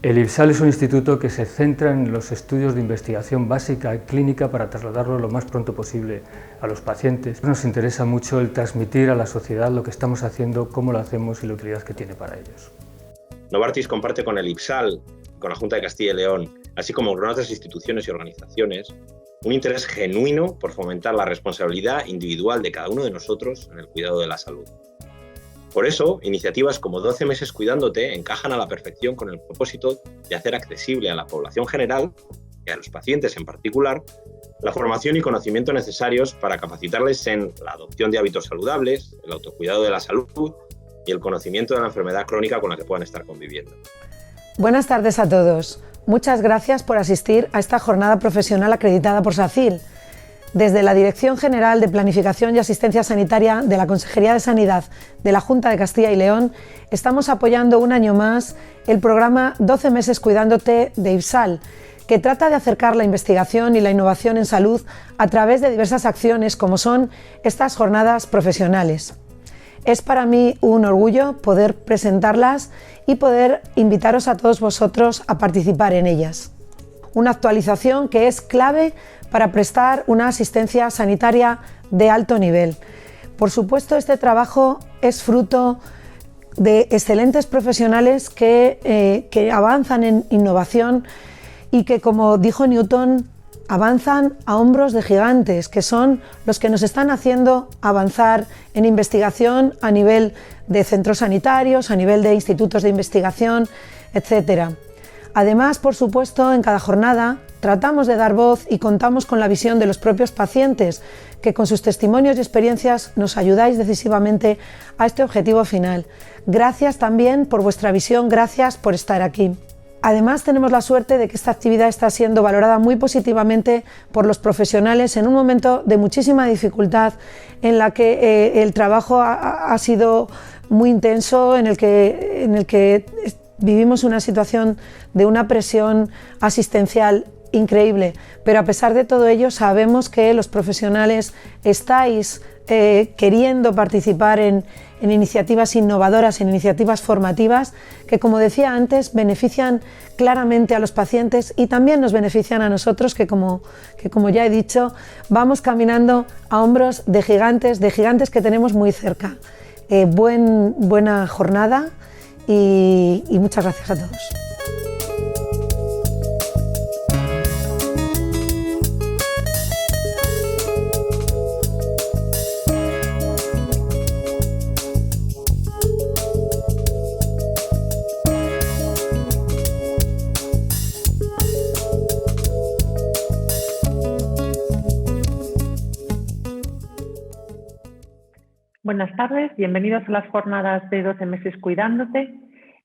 El IBSAL es un instituto que se centra en los estudios de investigación básica y clínica para trasladarlo lo más pronto posible a los pacientes. Nos interesa mucho el transmitir a la sociedad lo que estamos haciendo, cómo lo hacemos y la utilidad que tiene para ellos. Novartis comparte con el IBSAL, con la Junta de Castilla y León, así como con otras instituciones y organizaciones, un interés genuino por fomentar la responsabilidad individual de cada uno de nosotros en el cuidado de la salud. Por eso, iniciativas como 12 meses cuidándote encajan a la perfección con el propósito de hacer accesible a la población general, y a los pacientes en particular, la formación y conocimiento necesarios para capacitarles en la adopción de hábitos saludables, el autocuidado de la salud y el conocimiento de la enfermedad crónica con la que puedan estar conviviendo. Buenas tardes a todos. Muchas gracias por asistir a esta jornada profesional acreditada por SACIL. Desde la Dirección General de Planificación y Asistencia Sanitaria de la Consejería de Sanidad de la Junta de Castilla y León, estamos apoyando un año más el programa 12 meses cuidándote de IBSAL, que trata de acercar la investigación y la innovación en salud a través de diversas acciones como son estas jornadas profesionales. Es para mí un orgullo poder presentarlas y poder invitaros a todos vosotros a participar en ellas. Una actualización que es clave para prestar una asistencia sanitaria de alto nivel. Por supuesto, este trabajo es fruto de excelentes profesionales que avanzan en innovación y que, como dijo Newton, avanzan a hombros de gigantes, que son los que nos están haciendo avanzar en investigación a nivel de centros sanitarios, a nivel de institutos de investigación, etc. Además, por supuesto, en cada jornada tratamos de dar voz y contamos con la visión de los propios pacientes, que con sus testimonios y experiencias nos ayudáis decisivamente a este objetivo final. Gracias también por vuestra visión, gracias por estar aquí. Además, tenemos la suerte de que esta actividad está siendo valorada muy positivamente por los profesionales en un momento de muchísima dificultad, en la que el trabajo ha sido muy intenso, en el que vivimos una situación de una presión asistencial increíble, pero a pesar de todo ello sabemos que los profesionales estáis queriendo participar en iniciativas innovadoras, en iniciativas formativas que, como decía antes, benefician claramente a los pacientes y también nos benefician a nosotros que como ya he dicho, vamos caminando a hombros de gigantes que tenemos muy cerca. Buena jornada y muchas gracias a todos. Buenas tardes, bienvenidos a las jornadas de 12 meses cuidándote.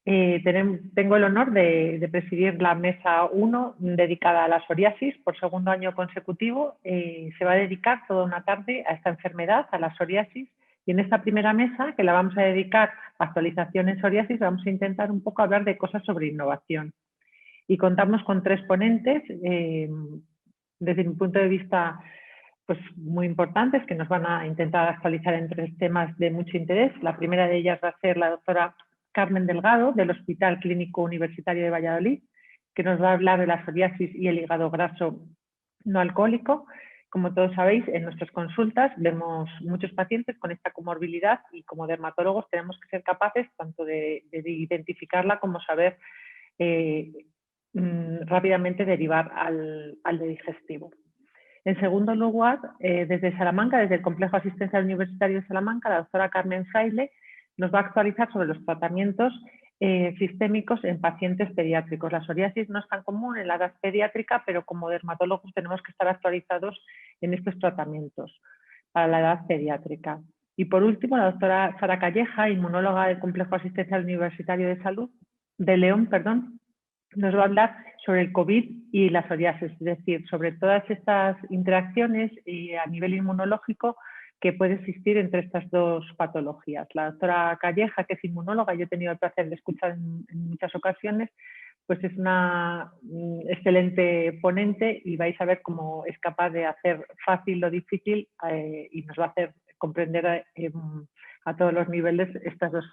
Tengo el honor de presidir la mesa 1 dedicada a la psoriasis por segundo año consecutivo. Se va a dedicar toda una tarde a esta enfermedad, a la psoriasis, y en esta primera mesa, que la vamos a dedicar a actualización en psoriasis, vamos a intentar un poco hablar de cosas sobre innovación. Y contamos con 3 ponentes, desde mi punto de vista, pues muy importantes, que nos van a intentar actualizar en 3 temas de mucho interés. La primera de ellas va a ser la doctora Carmen Delgado, del Hospital Clínico Universitario de Valladolid, que nos va a hablar de la psoriasis y el hígado graso no alcohólico. Como todos sabéis, en nuestras consultas vemos muchos pacientes con esta comorbilidad y como dermatólogos tenemos que ser capaces tanto de identificarla como saber rápidamente derivar al de digestivo. En segundo lugar, desde Salamanca, desde el Complejo Asistencial Universitario de Salamanca, la doctora Carmen Fraile nos va a actualizar sobre los tratamientos sistémicos en pacientes pediátricos. La psoriasis no es tan común en la edad pediátrica, pero como dermatólogos tenemos que estar actualizados en estos tratamientos para la edad pediátrica. Y por último, la doctora Sara Calleja, inmunóloga del Complejo Asistencial Universitario de León, nos va a hablar sobre el COVID y la psoriasis, es decir, sobre todas estas interacciones y a nivel inmunológico, que puede existir entre estas dos patologías. La doctora Calleja, que es inmunóloga, yo he tenido el placer de escuchar en muchas ocasiones, pues es una excelente ponente y vais a ver cómo es capaz de hacer fácil lo difícil y nos va a hacer comprender a todos los niveles estas dos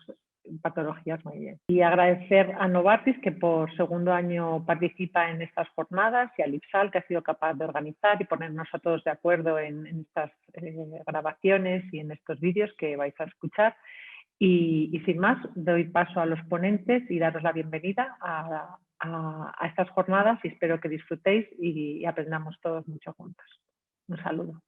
patologías muy bien. Y agradecer a Novartis, que por segundo año participa en estas jornadas, y al IPSAL, que ha sido capaz de organizar y ponernos a todos de acuerdo en estas grabaciones y en estos vídeos que vais a escuchar. Y sin más, doy paso a los ponentes y daros la bienvenida a estas jornadas y espero que disfrutéis y aprendamos todos mucho juntos. Un saludo.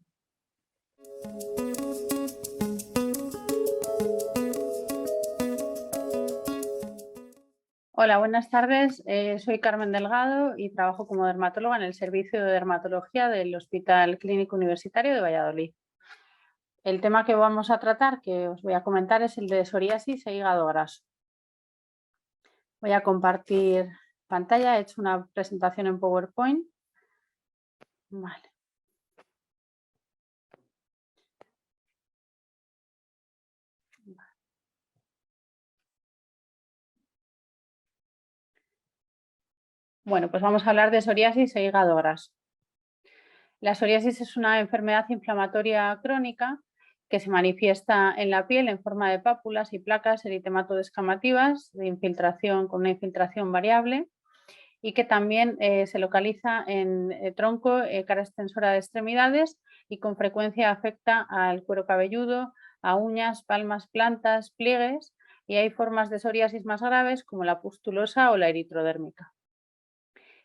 Hola, buenas tardes. Soy Carmen Delgado y trabajo como dermatóloga en el Servicio de Dermatología del Hospital Clínico Universitario de Valladolid. El tema que vamos a tratar, que os voy a comentar, es el de psoriasis e hígado graso. Voy a compartir pantalla, he hecho una presentación en PowerPoint. Vale. Bueno, pues vamos a hablar de psoriasis e hígado graso. La psoriasis es una enfermedad inflamatoria crónica que se manifiesta en la piel en forma de pápulas y placas eritematodo-descamativas de infiltración con una infiltración variable y que también se localiza en tronco, cara extensora de extremidades y con frecuencia afecta al cuero cabelludo, a uñas, palmas, plantas, pliegues, y hay formas de psoriasis más graves como la pustulosa o la eritrodérmica.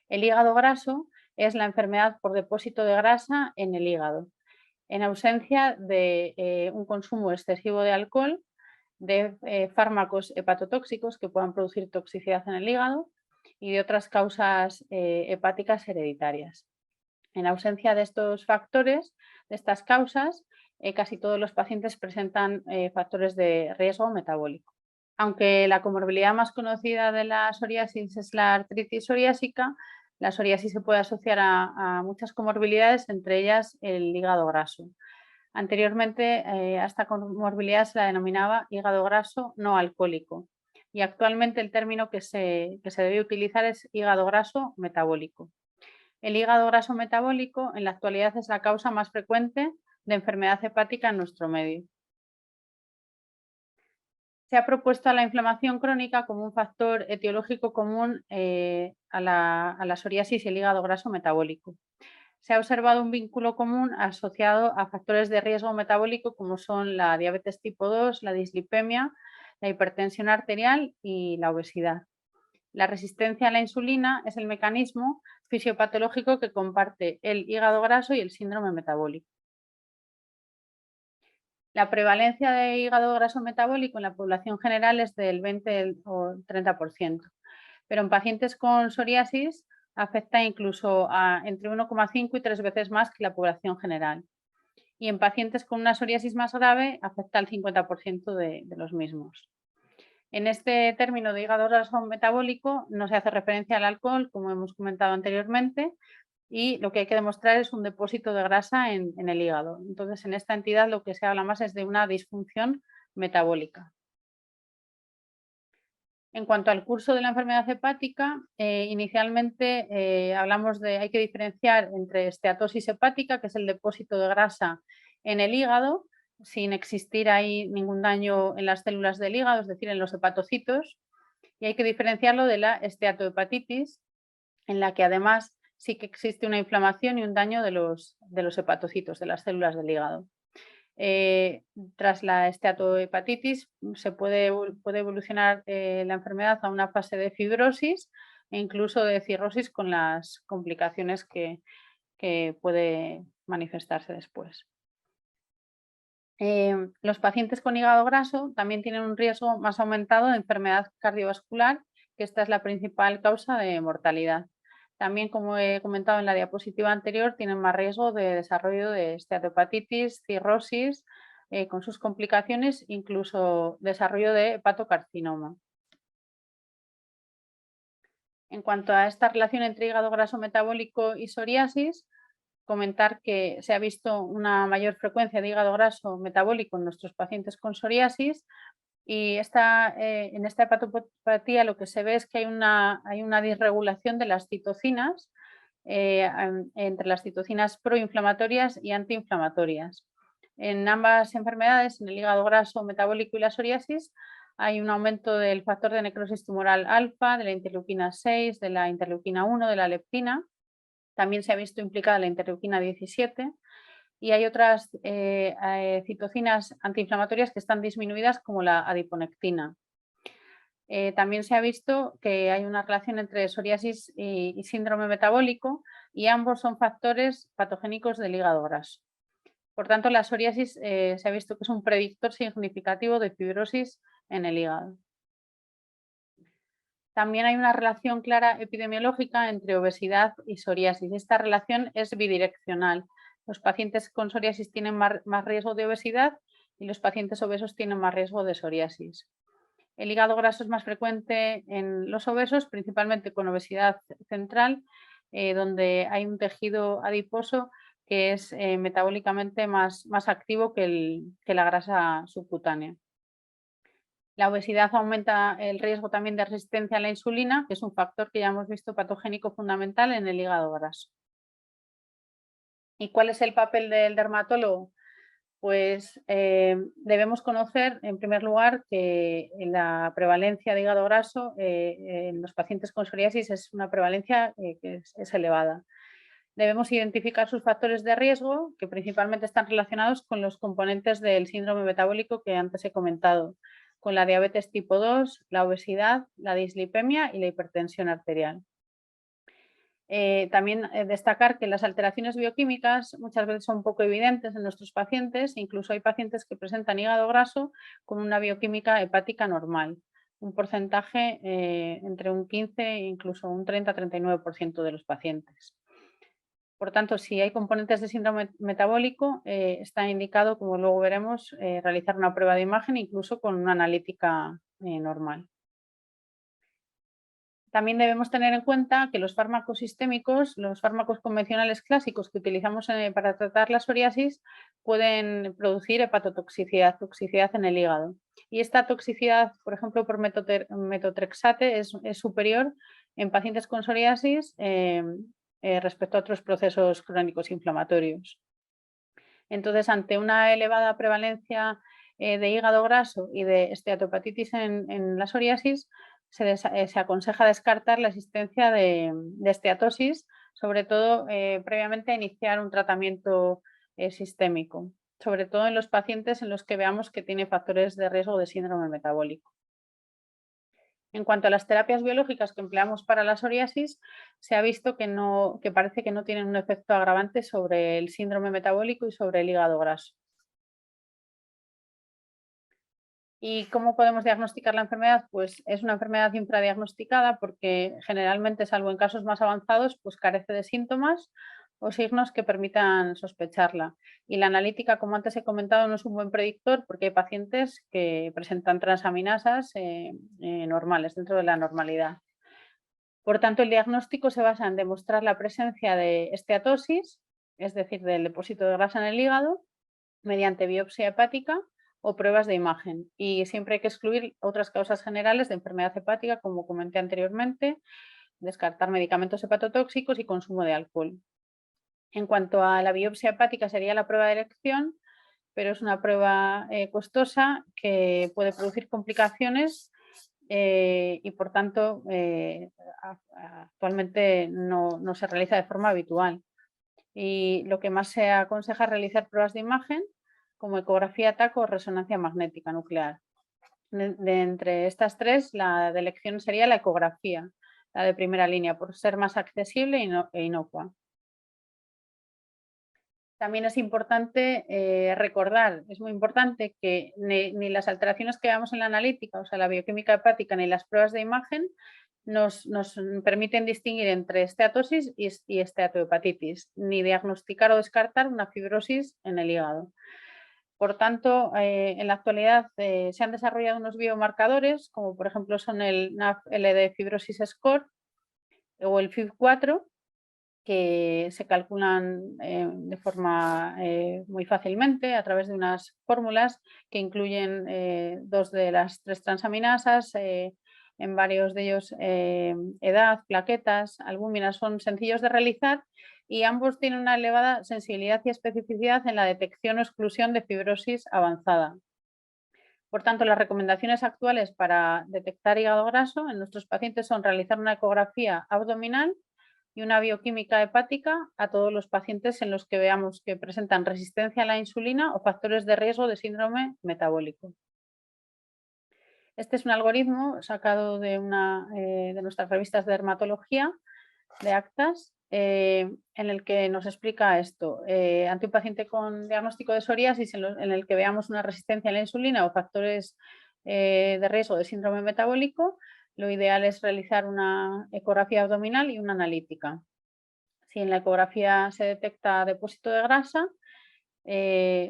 El hígado graso es la enfermedad por depósito de grasa en el hígado, en ausencia de un consumo excesivo de alcohol, de fármacos hepatotóxicos que puedan producir toxicidad en el hígado y de otras causas hepáticas hereditarias. En ausencia de estos factores, de estas causas, casi todos los pacientes presentan factores de riesgo metabólico. Aunque la comorbilidad más conocida de la psoriasis es la artritis psoriásica, la psoriasis se puede asociar a muchas comorbilidades, entre ellas el hígado graso. Anteriormente a esta comorbilidad se la denominaba hígado graso no alcohólico y actualmente el término que se debe utilizar es hígado graso metabólico. El hígado graso metabólico en la actualidad es la causa más frecuente de enfermedad hepática en nuestro medio. Se ha propuesto a la inflamación crónica como un factor etiológico común a la psoriasis y el hígado graso metabólico. Se ha observado un vínculo común asociado a factores de riesgo metabólico como son la diabetes tipo 2, la dislipemia, la hipertensión arterial y la obesidad. La resistencia a la insulina es el mecanismo fisiopatológico que comparte el hígado graso y el síndrome metabólico. La prevalencia de hígado graso metabólico en la población general es del 20 o 30%, pero en pacientes con psoriasis afecta incluso a entre 1,5 y 3 veces más que la población general. Y en pacientes con una psoriasis más grave afecta al 50% de los mismos. En este término de hígado graso metabólico no se hace referencia al alcohol, como hemos comentado anteriormente, y lo que hay que demostrar es un depósito de grasa en el hígado. Entonces, en esta entidad lo que se habla más es de una disfunción metabólica. En cuanto al curso de la enfermedad hepática, inicialmente hay que diferenciar entre esteatosis hepática, que es el depósito de grasa en el hígado, sin existir ahí ningún daño en las células del hígado, es decir, en los hepatocitos, y hay que diferenciarlo de la esteatohepatitis, en la que además sí que existe una inflamación y un daño de los hepatocitos, de las células del hígado. Tras la esteatohepatitis se puede evolucionar la enfermedad a una fase de fibrosis e incluso de cirrosis con las complicaciones que puede manifestarse después. Los pacientes con hígado graso también tienen un riesgo más aumentado de enfermedad cardiovascular, que esta es la principal causa de mortalidad. También, como he comentado en la diapositiva anterior, tienen más riesgo de desarrollo de esteatohepatitis, cirrosis, con sus complicaciones, incluso desarrollo de hepatocarcinoma. En cuanto a esta relación entre hígado graso metabólico y psoriasis, comentar que se ha visto una mayor frecuencia de hígado graso metabólico en nuestros pacientes con psoriasis y en esta hepatopatía lo que se ve es que hay una disregulación de las citocinas entre las citocinas proinflamatorias y antiinflamatorias. En ambas enfermedades, en el hígado graso metabólico y la psoriasis, hay un aumento del factor de necrosis tumoral alfa, de la interleuquina 6, de la interleuquina 1, de la leptina. También se ha visto implicada la interleuquina 17 y hay otras citocinas antiinflamatorias que están disminuidas como la adiponectina. También se ha visto que hay una relación entre psoriasis y síndrome metabólico y ambos son factores patogénicos del hígado graso. Por tanto, la psoriasis se ha visto que es un predictor significativo de fibrosis en el hígado. También hay una relación clara epidemiológica entre obesidad y psoriasis. Esta relación es bidireccional. Los pacientes con psoriasis tienen más riesgo de obesidad y los pacientes obesos tienen más riesgo de psoriasis. El hígado graso es más frecuente en los obesos, principalmente con obesidad central, donde hay un tejido adiposo que es metabólicamente más activo que la grasa subcutánea. La obesidad aumenta el riesgo también de resistencia a la insulina, que es un factor que ya hemos visto patogénico fundamental en el hígado graso. ¿Y cuál es el papel del dermatólogo? Pues debemos conocer, en primer lugar, que la prevalencia de hígado graso en los pacientes con psoriasis es una prevalencia que es elevada. Debemos identificar sus factores de riesgo, que principalmente están relacionados con los componentes del síndrome metabólico que antes he comentado, con la diabetes tipo 2, la obesidad, la dislipemia y la hipertensión arterial. También destacar que las alteraciones bioquímicas muchas veces son poco evidentes en nuestros pacientes, incluso hay pacientes que presentan hígado graso con una bioquímica hepática normal, un porcentaje entre un 15 e incluso un 30-39% de los pacientes. Por tanto, si hay componentes de síndrome metabólico, está indicado, como luego veremos, realizar una prueba de imagen incluso con una analítica normal. También debemos tener en cuenta que los fármacos sistémicos, los fármacos convencionales clásicos que utilizamos para tratar la psoriasis, pueden producir hepatotoxicidad, toxicidad en el hígado. Y esta toxicidad, por ejemplo, por metotrexate es superior en pacientes con psoriasis respecto a otros procesos crónicos inflamatorios. Entonces, ante una elevada prevalencia de hígado graso y de esteatopatitis en la psoriasis, se aconseja descartar la existencia de esteatosis, sobre todo previamente a iniciar un tratamiento sistémico, sobre todo en los pacientes en los que veamos que tiene factores de riesgo de síndrome metabólico. En cuanto a las terapias biológicas que empleamos para la psoriasis, se ha visto que parece que no tienen un efecto agravante sobre el síndrome metabólico y sobre el hígado graso. ¿Y cómo podemos diagnosticar la enfermedad? Pues es una enfermedad infradiagnosticada porque generalmente, salvo en casos más avanzados, pues carece de síntomas o signos que permitan sospecharla. Y la analítica, como antes he comentado, no es un buen predictor porque hay pacientes que presentan transaminasas normales, dentro de la normalidad. Por tanto, el diagnóstico se basa en demostrar la presencia de esteatosis, es decir, del depósito de grasa en el hígado, mediante biopsia hepática o pruebas de imagen. Y siempre hay que excluir otras causas generales de enfermedad hepática, como comenté anteriormente, descartar medicamentos hepatotóxicos y consumo de alcohol. En cuanto a la biopsia hepática, sería la prueba de elección, pero es una prueba costosa que puede producir complicaciones y por tanto actualmente no se realiza de forma habitual. Y lo que más se aconseja es realizar pruebas de imagen como ecografía TAC o resonancia magnética nuclear. Entre estas tres, la de elección sería la ecografía, la de primera línea, por ser más accesible e inocua. También es importante recordar, es muy importante que ni las alteraciones que veamos en la analítica, o sea, la bioquímica hepática, ni las pruebas de imagen nos permiten distinguir entre esteatosis y esteatohepatitis, ni diagnosticar o descartar una fibrosis en el hígado. Por tanto, en la actualidad se han desarrollado unos biomarcadores, como por ejemplo son el NAFLD Fibrosis Score o el FIB4, que se calculan de forma muy fácilmente a través de unas fórmulas que incluyen 2 de las 3 transaminasas, en varios de ellos edad, plaquetas, albúminas. Son sencillos de realizar y ambos tienen una elevada sensibilidad y especificidad en la detección o exclusión de fibrosis avanzada. Por tanto, las recomendaciones actuales para detectar hígado graso en nuestros pacientes son realizar una ecografía abdominal y una bioquímica hepática a todos los pacientes en los que veamos que presentan resistencia a la insulina o factores de riesgo de síndrome metabólico. Este es un algoritmo sacado de una de nuestras revistas de dermatología, de actas, en el que nos explica esto. Ante un paciente con diagnóstico de psoriasis en el que veamos una resistencia a la insulina o factores de riesgo de síndrome metabólico, lo ideal es realizar una ecografía abdominal y una analítica. Si en la ecografía se detecta depósito de grasa,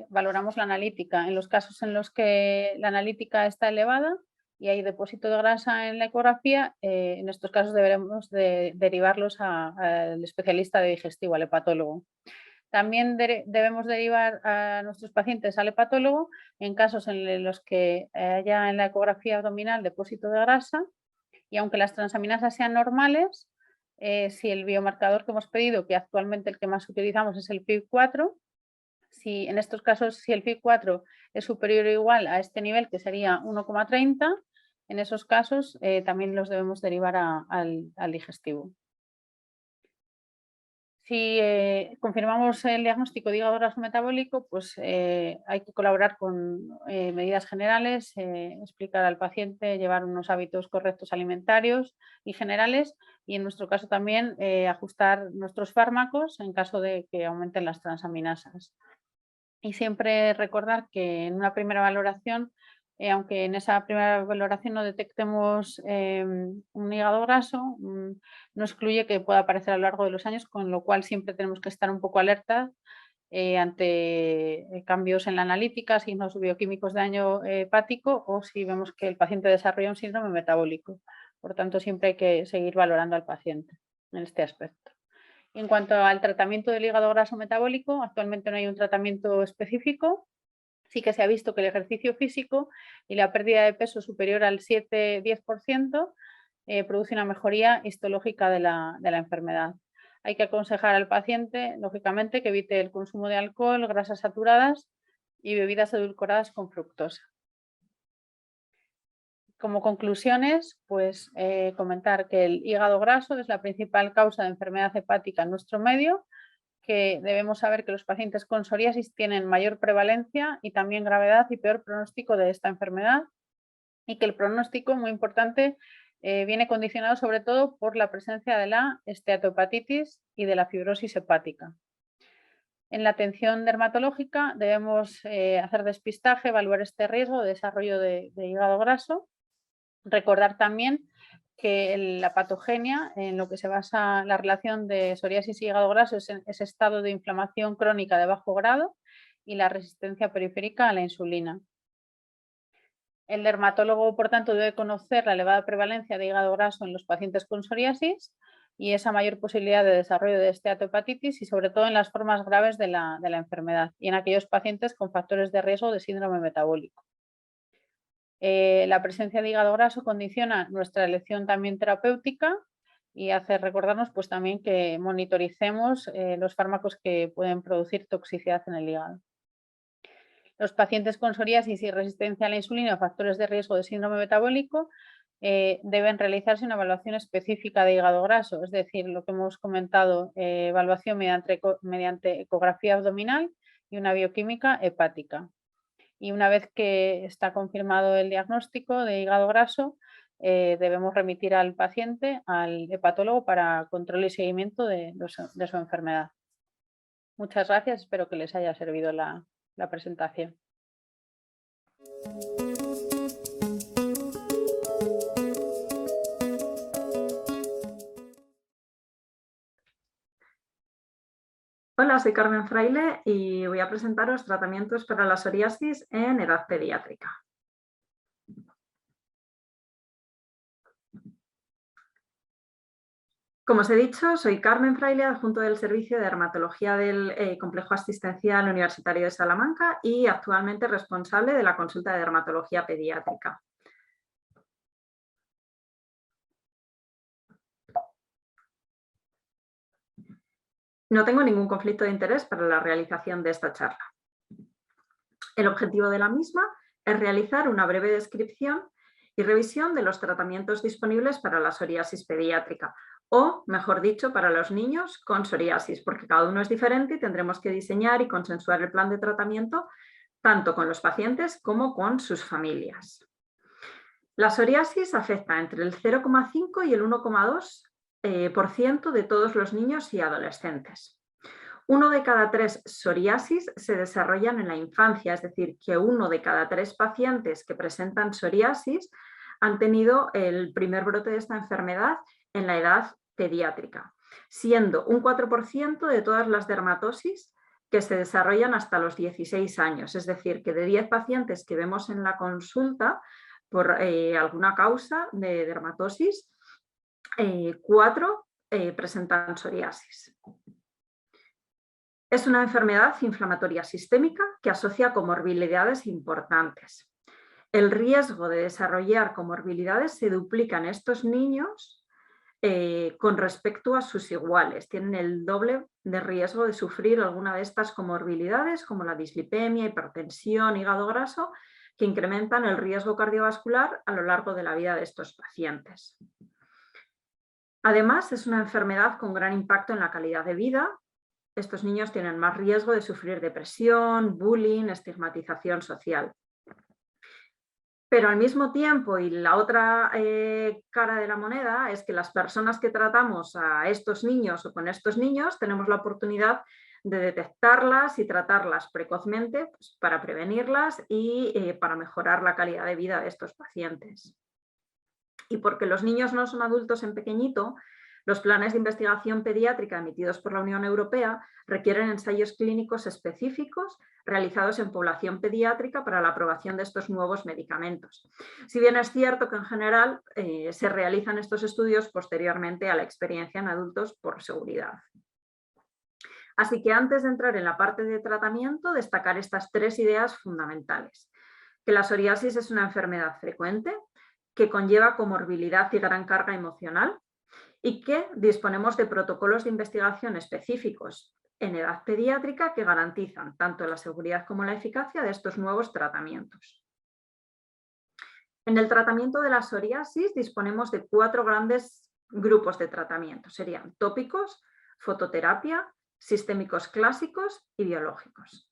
valoramos la analítica. En los casos en los que la analítica está elevada y hay depósito de grasa en la ecografía, en estos casos deberemos derivarlos al especialista de digestivo, al hepatólogo. También debemos derivar a nuestros pacientes al hepatólogo en casos en los que haya en la ecografía abdominal depósito de grasa y aunque las transaminasas sean normales, si el biomarcador que hemos pedido, que actualmente el que más utilizamos es el FIB4, si en estos casos, si el FIB4 es superior o igual a este nivel, que sería 1,30, en esos casos también los debemos derivar al digestivo. Si confirmamos el diagnóstico de hígado graso metabólico, pues hay que colaborar con medidas generales, explicar al paciente, llevar unos hábitos correctos alimentarios y generales y en nuestro caso también ajustar nuestros fármacos en caso de que aumenten las transaminasas. Y siempre recordar que en una primera valoración, aunque en esa primera valoración no detectemos un hígado graso, no excluye que pueda aparecer a lo largo de los años, con lo cual siempre tenemos que estar un poco alertas ante cambios en la analítica, signos bioquímicos de daño hepático o si vemos que el paciente desarrolla un síndrome metabólico. Por tanto, siempre hay que seguir valorando al paciente en este aspecto. En cuanto al tratamiento del hígado graso metabólico, actualmente no hay un tratamiento específico. Sí que se ha visto que el ejercicio físico y la pérdida de peso superior al 7-10% produce una mejoría histológica de la enfermedad. Hay que aconsejar al paciente, lógicamente, que evite el consumo de alcohol, grasas saturadas y bebidas edulcoradas con fructosa. Como conclusiones, pues comentar que el hígado graso es la principal causa de enfermedad hepática en nuestro medio, que debemos saber que los pacientes con psoriasis tienen mayor prevalencia y también gravedad y peor pronóstico de esta enfermedad y que el pronóstico, muy importante, viene condicionado sobre todo por la presencia de la esteatohepatitis y de la fibrosis hepática. En la atención dermatológica debemos hacer despistaje, evaluar este riesgo de desarrollo de hígado graso. Recordar también que la patogenia, en lo que se basa la relación de psoriasis y hígado graso, es ese estado de inflamación crónica de bajo grado y la resistencia periférica a la insulina. El dermatólogo, por tanto, debe conocer la elevada prevalencia de hígado graso en los pacientes con psoriasis y esa mayor posibilidad de desarrollo de esteatohepatitis y sobre todo en las formas graves de la enfermedad y en aquellos pacientes con factores de riesgo de síndrome metabólico. La presencia de hígado graso condiciona nuestra elección también terapéutica y hace recordarnos pues, también que monitoricemos los fármacos que pueden producir toxicidad en el hígado. Los pacientes con psoriasis y resistencia a la insulina o factores de riesgo de síndrome metabólico deben realizarse una evaluación específica de hígado graso, es decir, lo que hemos comentado, evaluación mediante ecografía abdominal y una bioquímica hepática. Y una vez que está confirmado el diagnóstico de hígado graso, debemos remitir al paciente al hepatólogo para control y seguimiento de su enfermedad. Muchas gracias, espero que les haya servido la presentación. Hola, soy Carmen Fraile y voy a presentaros tratamientos para la psoriasis en edad pediátrica. Como os he dicho, soy Carmen Fraile, adjunto del Servicio de Dermatología del Complejo Asistencial Universitario de Salamanca y actualmente responsable de la consulta de dermatología pediátrica. No tengo ningún conflicto de interés para la realización de esta charla. El objetivo de la misma es realizar una breve descripción y revisión de los tratamientos disponibles para la psoriasis pediátrica, o, mejor dicho, para los niños con psoriasis, porque cada uno es diferente y tendremos que diseñar y consensuar el plan de tratamiento tanto con los pacientes como con sus familias. La psoriasis afecta entre el 0,5 y el 1,2% de todos los niños y adolescentes. 1 de cada 3 psoriasis se desarrollan en la infancia, es decir, que 1 de cada 3 pacientes que presentan psoriasis han tenido el primer brote de esta enfermedad en la edad pediátrica, siendo un 4% de todas las dermatosis que se desarrollan hasta los 16 años, es decir, que de 10 pacientes que vemos en la consulta por alguna causa de dermatosis, 4 presentan psoriasis. Es una enfermedad inflamatoria sistémica que asocia comorbilidades importantes. El riesgo de desarrollar comorbilidades se duplica en estos niños con respecto a sus iguales. Tienen el doble de riesgo de sufrir alguna de estas comorbilidades, como la dislipemia, hipertensión, hígado graso, que incrementan el riesgo cardiovascular a lo largo de la vida de estos pacientes. Además, es una enfermedad con gran impacto en la calidad de vida. Estos niños tienen más riesgo de sufrir depresión, bullying, estigmatización social. Pero al mismo tiempo, y la otra cara de la moneda, es que las personas que tratamos a estos niños o con estos niños tenemos la oportunidad de detectarlas y tratarlas precozmente, pues, para prevenirlas y para mejorar la calidad de vida de estos pacientes. Y porque los niños no son adultos en pequeñito, los planes de investigación pediátrica emitidos por la Unión Europea requieren ensayos clínicos específicos realizados en población pediátrica para la aprobación de estos nuevos medicamentos. Si bien es cierto que en general se realizan estos estudios posteriormente a la experiencia en adultos por seguridad. Así que antes de entrar en la parte de tratamiento, destacar estas 3 ideas fundamentales. Que la psoriasis es una enfermedad frecuente, que conlleva comorbilidad y gran carga emocional, y que disponemos de protocolos de investigación específicos en edad pediátrica que garantizan tanto la seguridad como la eficacia de estos nuevos tratamientos. En el tratamiento de la psoriasis disponemos de 4 grandes grupos de tratamiento. Serían tópicos, fototerapia, sistémicos clásicos y biológicos.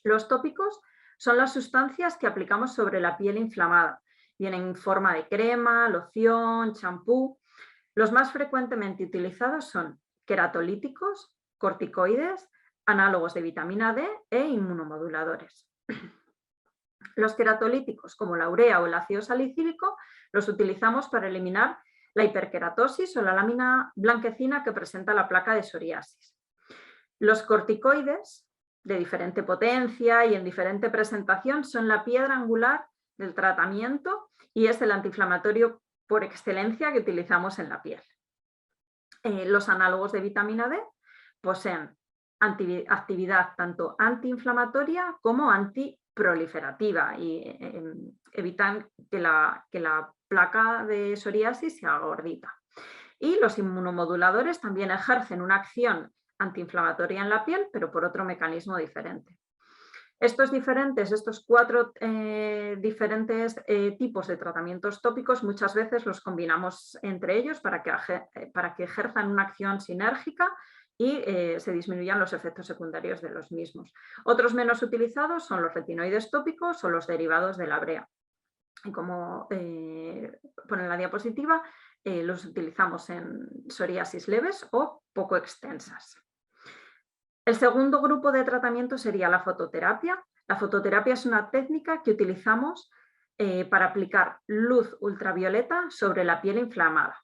Los tópicos son las sustancias que aplicamos sobre la piel inflamada. Vienen en forma de crema, loción, champú. Los más frecuentemente utilizados son queratolíticos, corticoides, análogos de vitamina D e inmunomoduladores. Los queratolíticos, como la urea o el ácido salicílico, los utilizamos para eliminar la hiperkeratosis o la lámina blanquecina que presenta la placa de psoriasis. Los corticoides, de diferente potencia y en diferente presentación, son la piedra angular del tratamiento y es el antiinflamatorio por excelencia que utilizamos en la piel. Los análogos de vitamina D poseen actividad tanto antiinflamatoria como antiproliferativa y evitan que la placa de psoriasis se haga gordita. Y los inmunomoduladores también ejercen una acción antiinflamatoria en la piel, pero por otro mecanismo diferente. Estos 4 diferentes tipos de tratamientos tópicos muchas veces los combinamos entre ellos para que ejerzan una acción sinérgica y se disminuyan los efectos secundarios de los mismos. Otros menos utilizados son los retinoides tópicos o los derivados de la brea. Y como pone en la diapositiva, los utilizamos en psoriasis leves o poco extensas. El segundo grupo de tratamiento sería la fototerapia. La fototerapia es una técnica que utilizamos para aplicar luz ultravioleta sobre la piel inflamada.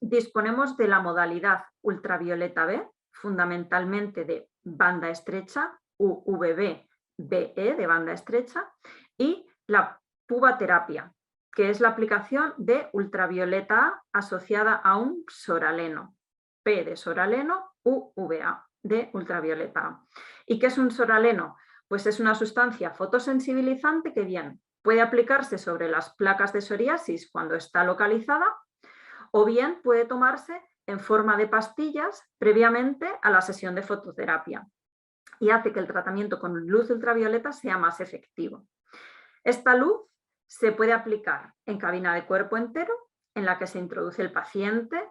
Disponemos de la modalidad ultravioleta B, fundamentalmente de banda estrecha, UVB-BE de banda estrecha, y la pubaterapia, que es la aplicación de ultravioleta A asociada a un soraleno. P de soraleno, UVA de ultravioleta A. ¿Y qué es un soraleno? Pues es una sustancia fotosensibilizante que bien puede aplicarse sobre las placas de psoriasis cuando está localizada, o bien puede tomarse en forma de pastillas previamente a la sesión de fototerapia y hace que el tratamiento con luz ultravioleta sea más efectivo. Esta luz se puede aplicar en cabina de cuerpo entero, en la que se introduce el paciente,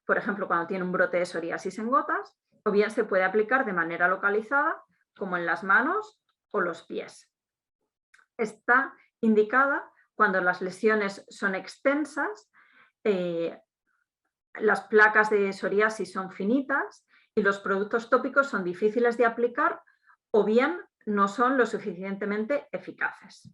por ejemplo, cuando tiene un brote de psoriasis en gotas, o bien se puede aplicar de manera localizada, como en las manos o los pies. Está indicada cuando las lesiones son extensas, las placas de psoriasis son finitas y los productos tópicos son difíciles de aplicar o bien no son lo suficientemente eficaces.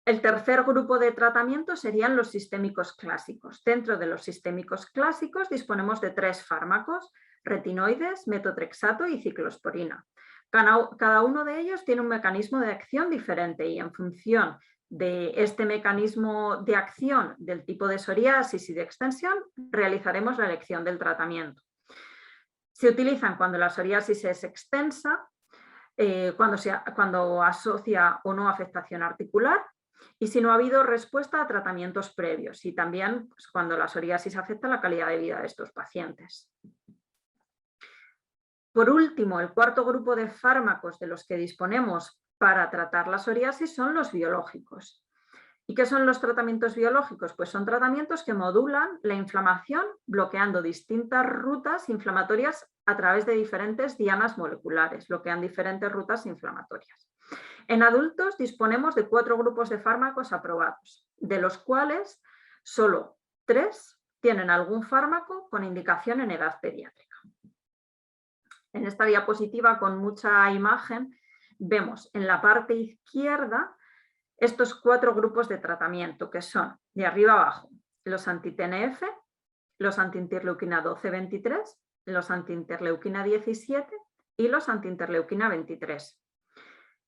El tercer grupo de tratamientos serían los sistémicos clásicos. Dentro de los sistémicos clásicos disponemos de 3 fármacos: retinoides, metotrexato y ciclosporina. Cada uno de ellos tiene un mecanismo de acción diferente y en función de este mecanismo de acción, del tipo de psoriasis y de extensión, realizaremos la elección del tratamiento. Se utilizan cuando la psoriasis es extensa, cuando asocia o no afectación articular y si no ha habido respuesta a tratamientos previos, y también pues, cuando la psoriasis afecta la calidad de vida de estos pacientes. Por último, el cuarto grupo de fármacos de los que disponemos para tratar la psoriasis son los biológicos. ¿Y qué son los tratamientos biológicos? Pues son tratamientos que modulan la inflamación bloqueando distintas rutas inflamatorias a través de diferentes dianas moleculares, bloquean diferentes rutas inflamatorias. En adultos disponemos de 4 grupos de fármacos aprobados, de los cuales solo 3 tienen algún fármaco con indicación en edad pediátrica. En esta diapositiva con mucha imagen vemos en la parte izquierda estos 4 grupos de tratamiento que son, de arriba abajo, los anti-TNF, los anti-interleuquina 12-23, los anti-interleuquina 17 y los anti-interleuquina 23.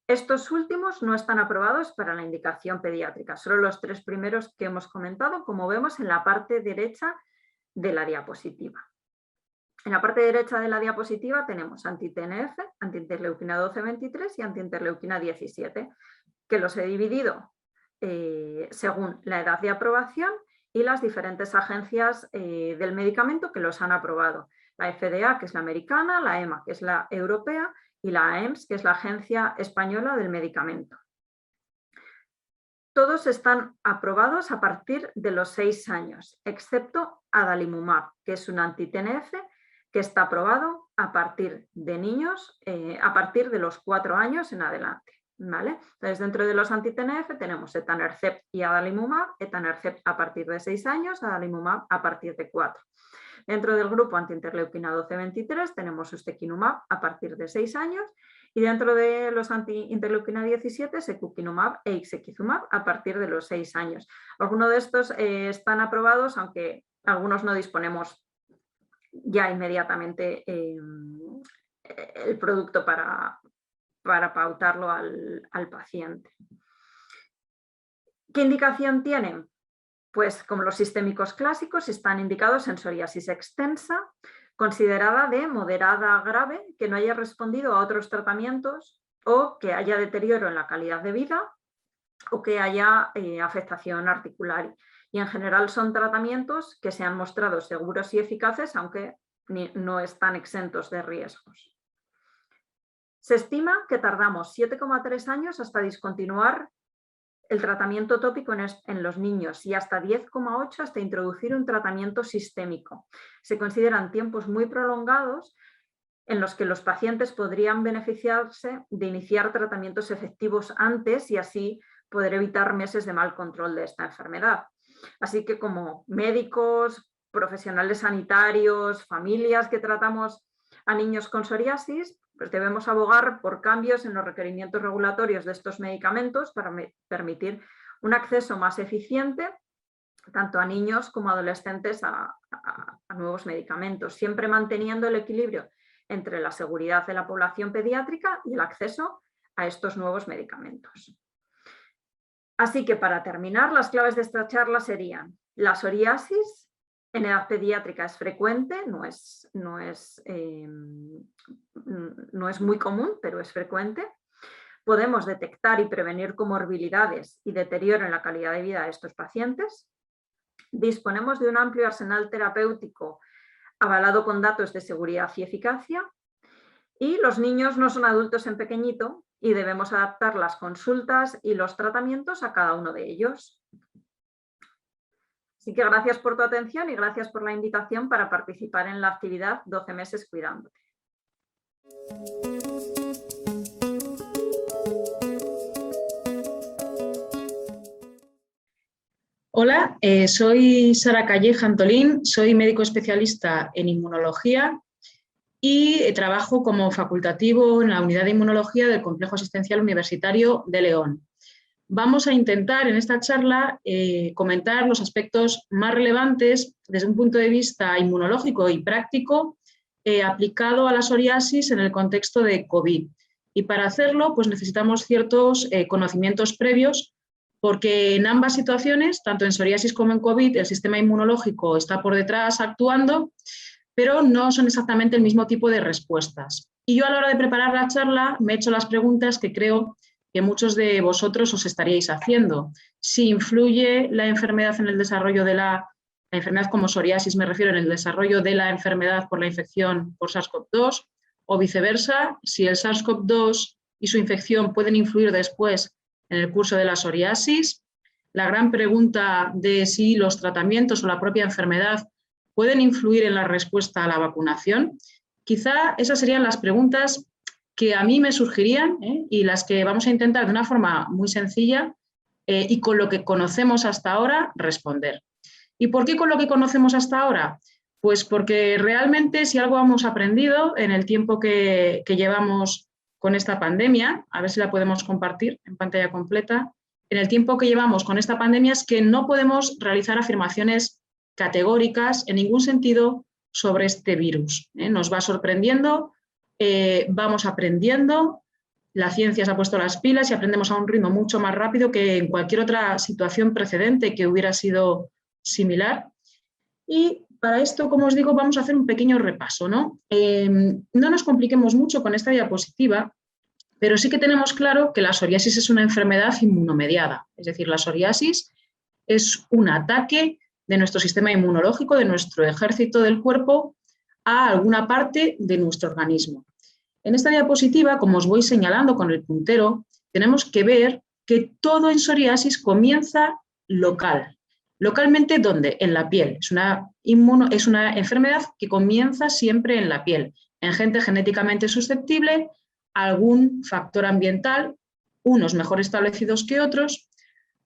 Estos últimos no están aprobados para la indicación pediátrica, solo los 3 primeros que hemos comentado, como vemos en la parte derecha de la diapositiva. En la parte derecha de la diapositiva tenemos anti-TNF, anti-interleuquina 12-23 y anti-interleuquina 17, que los he dividido según la edad de aprobación y las diferentes agencias del medicamento que los han aprobado. La FDA, que es la americana, la EMA, que es la europea, y la AEMS, que es la Agencia Española del Medicamento. Todos están aprobados a partir de los 6 años, excepto adalimumab, que es un anti-TNF que está aprobado a partir de niños, a partir de los 4 años en adelante. ¿Vale? Entonces, dentro de los anti-TNF tenemos etanercept y adalimumab, etanercept a partir de 6 años, adalimumab a partir de 4. Dentro del grupo anti-interleuquina 12-23 tenemos ustekinumab a partir de 6 años y dentro de los anti-interleuquina 17, secukinumab e ixekizumab a partir de los 6 años. Algunos de estos están aprobados, aunque algunos no disponemos ya inmediatamente el producto para pautarlo al paciente. ¿Qué indicación tienen? Pues como los sistémicos clásicos están indicados en psoriasis extensa, considerada de moderada a grave, que no haya respondido a otros tratamientos o que haya deterioro en la calidad de vida o que haya afectación articular. Y en general son tratamientos que se han mostrado seguros y eficaces, aunque no están exentos de riesgos. Se estima que tardamos 7,3 años hasta discontinuar el tratamiento tópico en los niños y hasta 10,8 hasta introducir un tratamiento sistémico. Se consideran tiempos muy prolongados en los que los pacientes podrían beneficiarse de iniciar tratamientos efectivos antes y así poder evitar meses de mal control de esta enfermedad. Así que como médicos, profesionales sanitarios, familias que tratamos a niños con psoriasis, pues debemos abogar por cambios en los requerimientos regulatorios de estos medicamentos para permitir un acceso más eficiente tanto a niños como a adolescentes a nuevos medicamentos, siempre manteniendo el equilibrio entre la seguridad de la población pediátrica y el acceso a estos nuevos medicamentos. Así que para terminar, las claves de esta charla serían: la psoriasis en edad pediátrica es frecuente, no es muy común, pero es frecuente. Podemos detectar y prevenir comorbilidades y deterioro en la calidad de vida de estos pacientes. Disponemos de un amplio arsenal terapéutico avalado con datos de seguridad y eficacia. Y los niños no son adultos en pequeñito y debemos adaptar las consultas y los tratamientos a cada uno de ellos. Así que gracias por tu atención y gracias por la invitación para participar en la actividad 12 meses cuidándote. Hola, soy Sara Calleja Antolín, soy médico especialista en inmunología y trabajo como facultativo en la unidad de inmunología del Complejo Asistencial Universitario de León. Vamos a intentar en esta charla comentar los aspectos más relevantes desde un punto de vista inmunológico y práctico aplicado a la psoriasis en el contexto de COVID. Y para hacerlo, pues necesitamos ciertos conocimientos previos, porque en ambas situaciones, tanto en psoriasis como en COVID, el sistema inmunológico está por detrás actuando, pero no son exactamente el mismo tipo de respuestas. Y yo a la hora de preparar la charla me he hecho las preguntas que creo que muchos de vosotros os estaríais haciendo. Si influye la enfermedad en el desarrollo de la enfermedad como psoriasis, me refiero en el desarrollo de la enfermedad por la infección por SARS-CoV-2, o viceversa, si el SARS-CoV-2 y su infección pueden influir después en el curso de la psoriasis. La gran pregunta de si los tratamientos o la propia enfermedad pueden influir en la respuesta a la vacunación. Quizá esas serían las preguntas que a mí me surgirían y las que vamos a intentar de una forma muy sencilla y con lo que conocemos hasta ahora responder. ¿Y por qué con lo que conocemos hasta ahora? Pues porque realmente si algo hemos aprendido en el tiempo que llevamos con esta pandemia, a ver si la podemos compartir en pantalla completa, en el tiempo que llevamos con esta pandemia es que no podemos realizar afirmaciones categóricas en ningún sentido sobre este virus. Nos va sorprendiendo, vamos aprendiendo, la ciencia se ha puesto las pilas y aprendemos a un ritmo mucho más rápido que en cualquier otra situación precedente que hubiera sido similar. Y para esto, como os digo, vamos a hacer un pequeño repaso, ¿no? No nos compliquemos mucho con esta diapositiva, pero sí que tenemos claro que la psoriasis es una enfermedad inmunomediada. Es decir, la psoriasis es un ataque de nuestro sistema inmunológico, de nuestro ejército del cuerpo, a alguna parte de nuestro organismo. En esta diapositiva, como os voy señalando con el puntero, tenemos que ver que todo en psoriasis comienza local. Localmente, ¿dónde? En la piel. Es una enfermedad que comienza siempre en la piel. En gente genéticamente susceptible, algún factor ambiental, unos mejor establecidos que otros,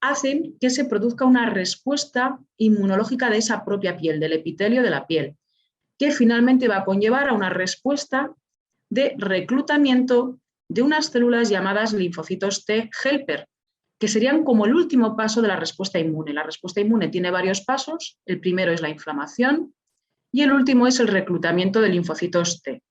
hacen que se produzca una respuesta inmunológica de esa propia piel, del epitelio de la piel, que finalmente va a conllevar a una respuesta de reclutamiento de unas células llamadas linfocitos T helper, que serían como el último paso de la respuesta inmune. La respuesta inmune tiene varios pasos. El primero es la inflamación y el último es el reclutamiento de linfocitos T.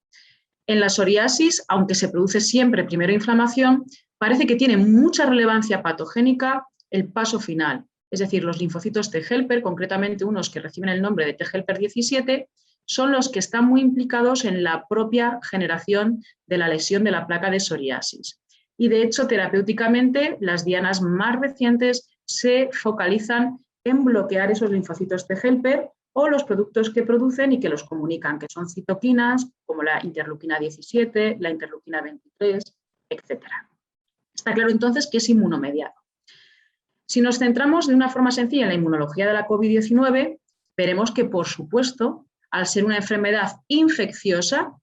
En la psoriasis, aunque se produce siempre primero inflamación, parece que tiene mucha relevancia patogénica el paso final. Es decir, los linfocitos T helper, concretamente unos que reciben el nombre de T helper 17, son los que están muy implicados en la propia generación de la lesión de la placa de psoriasis. Y de hecho, terapéuticamente, las dianas más recientes se focalizan en bloquear esos linfocitos T helper o los productos que producen y que los comunican, que son citoquinas como la interleuquina 17, la interleuquina 23, etc. Está claro entonces que es inmunomediado. Si nos centramos de una forma sencilla en la inmunología de la COVID-19, veremos que, por supuesto, al ser una enfermedad infecciosa,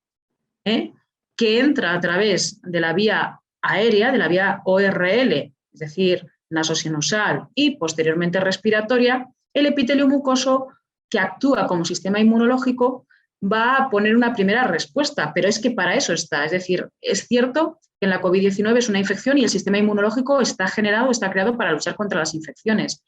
que entra a través de la vía aérea, de la vía ORL, es decir, nasosinusal y posteriormente respiratoria, el epitelio mucoso que actúa como sistema inmunológico va a poner una primera respuesta, pero es que para eso está. Es decir, es cierto que en la COVID-19 es una infección y el sistema inmunológico está creado para luchar contra las infecciones.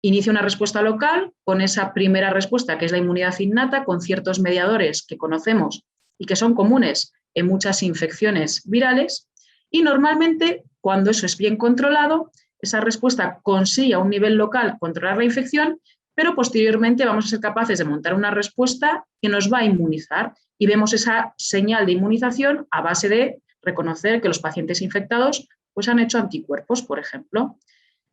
Inicia una respuesta local con esa primera respuesta que es la inmunidad innata, con ciertos mediadores que conocemos y que son comunes en muchas infecciones virales, y normalmente, cuando eso es bien controlado, esa respuesta consigue a un nivel local controlar la infección, pero posteriormente vamos a ser capaces de montar una respuesta que nos va a inmunizar y vemos esa señal de inmunización a base de reconocer que los pacientes infectados pues, han hecho anticuerpos, por ejemplo.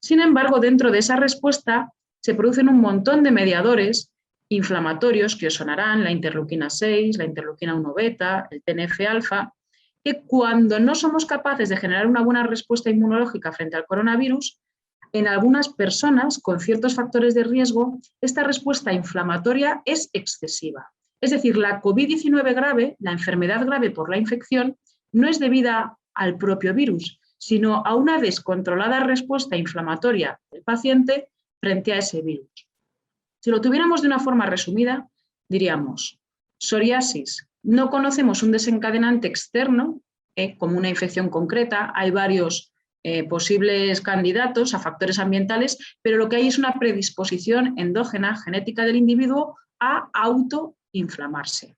Sin embargo, dentro de esa respuesta se producen un montón de mediadores inflamatorios que os sonarán, la interleuquina 6, la interleuquina 1 beta, el TNF-alfa, que cuando no somos capaces de generar una buena respuesta inmunológica frente al coronavirus, en algunas personas con ciertos factores de riesgo, esta respuesta inflamatoria es excesiva. Es decir, la COVID-19 grave, la enfermedad grave por la infección, no es debida al propio virus, sino a una descontrolada respuesta inflamatoria del paciente frente a ese virus. Si lo tuviéramos de una forma resumida, diríamos, psoriasis, no conocemos un desencadenante externo, como una infección concreta, hay varios posibles candidatos a factores ambientales, pero lo que hay es una predisposición endógena genética del individuo a autoinflamarse.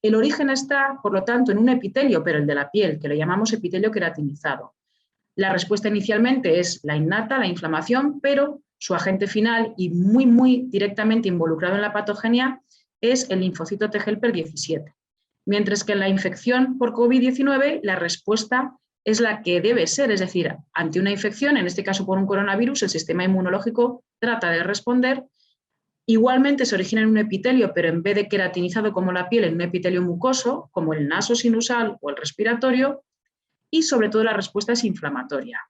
El origen está, por lo tanto, en un epitelio, pero el de la piel, que le llamamos epitelio queratinizado. La respuesta inicialmente es la innata, la inflamación, pero su agente final y muy directamente involucrado en la patogenia es el linfocito T helper 17. Mientras que en la infección por COVID-19 la respuesta es la que debe ser, es decir, ante una infección, en este caso por un coronavirus, el sistema inmunológico trata de responder. Igualmente se origina en un epitelio, pero en vez de queratinizado como la piel, en un epitelio mucoso, como el nasosinusal o el respiratorio, y sobre todo la respuesta es inflamatoria.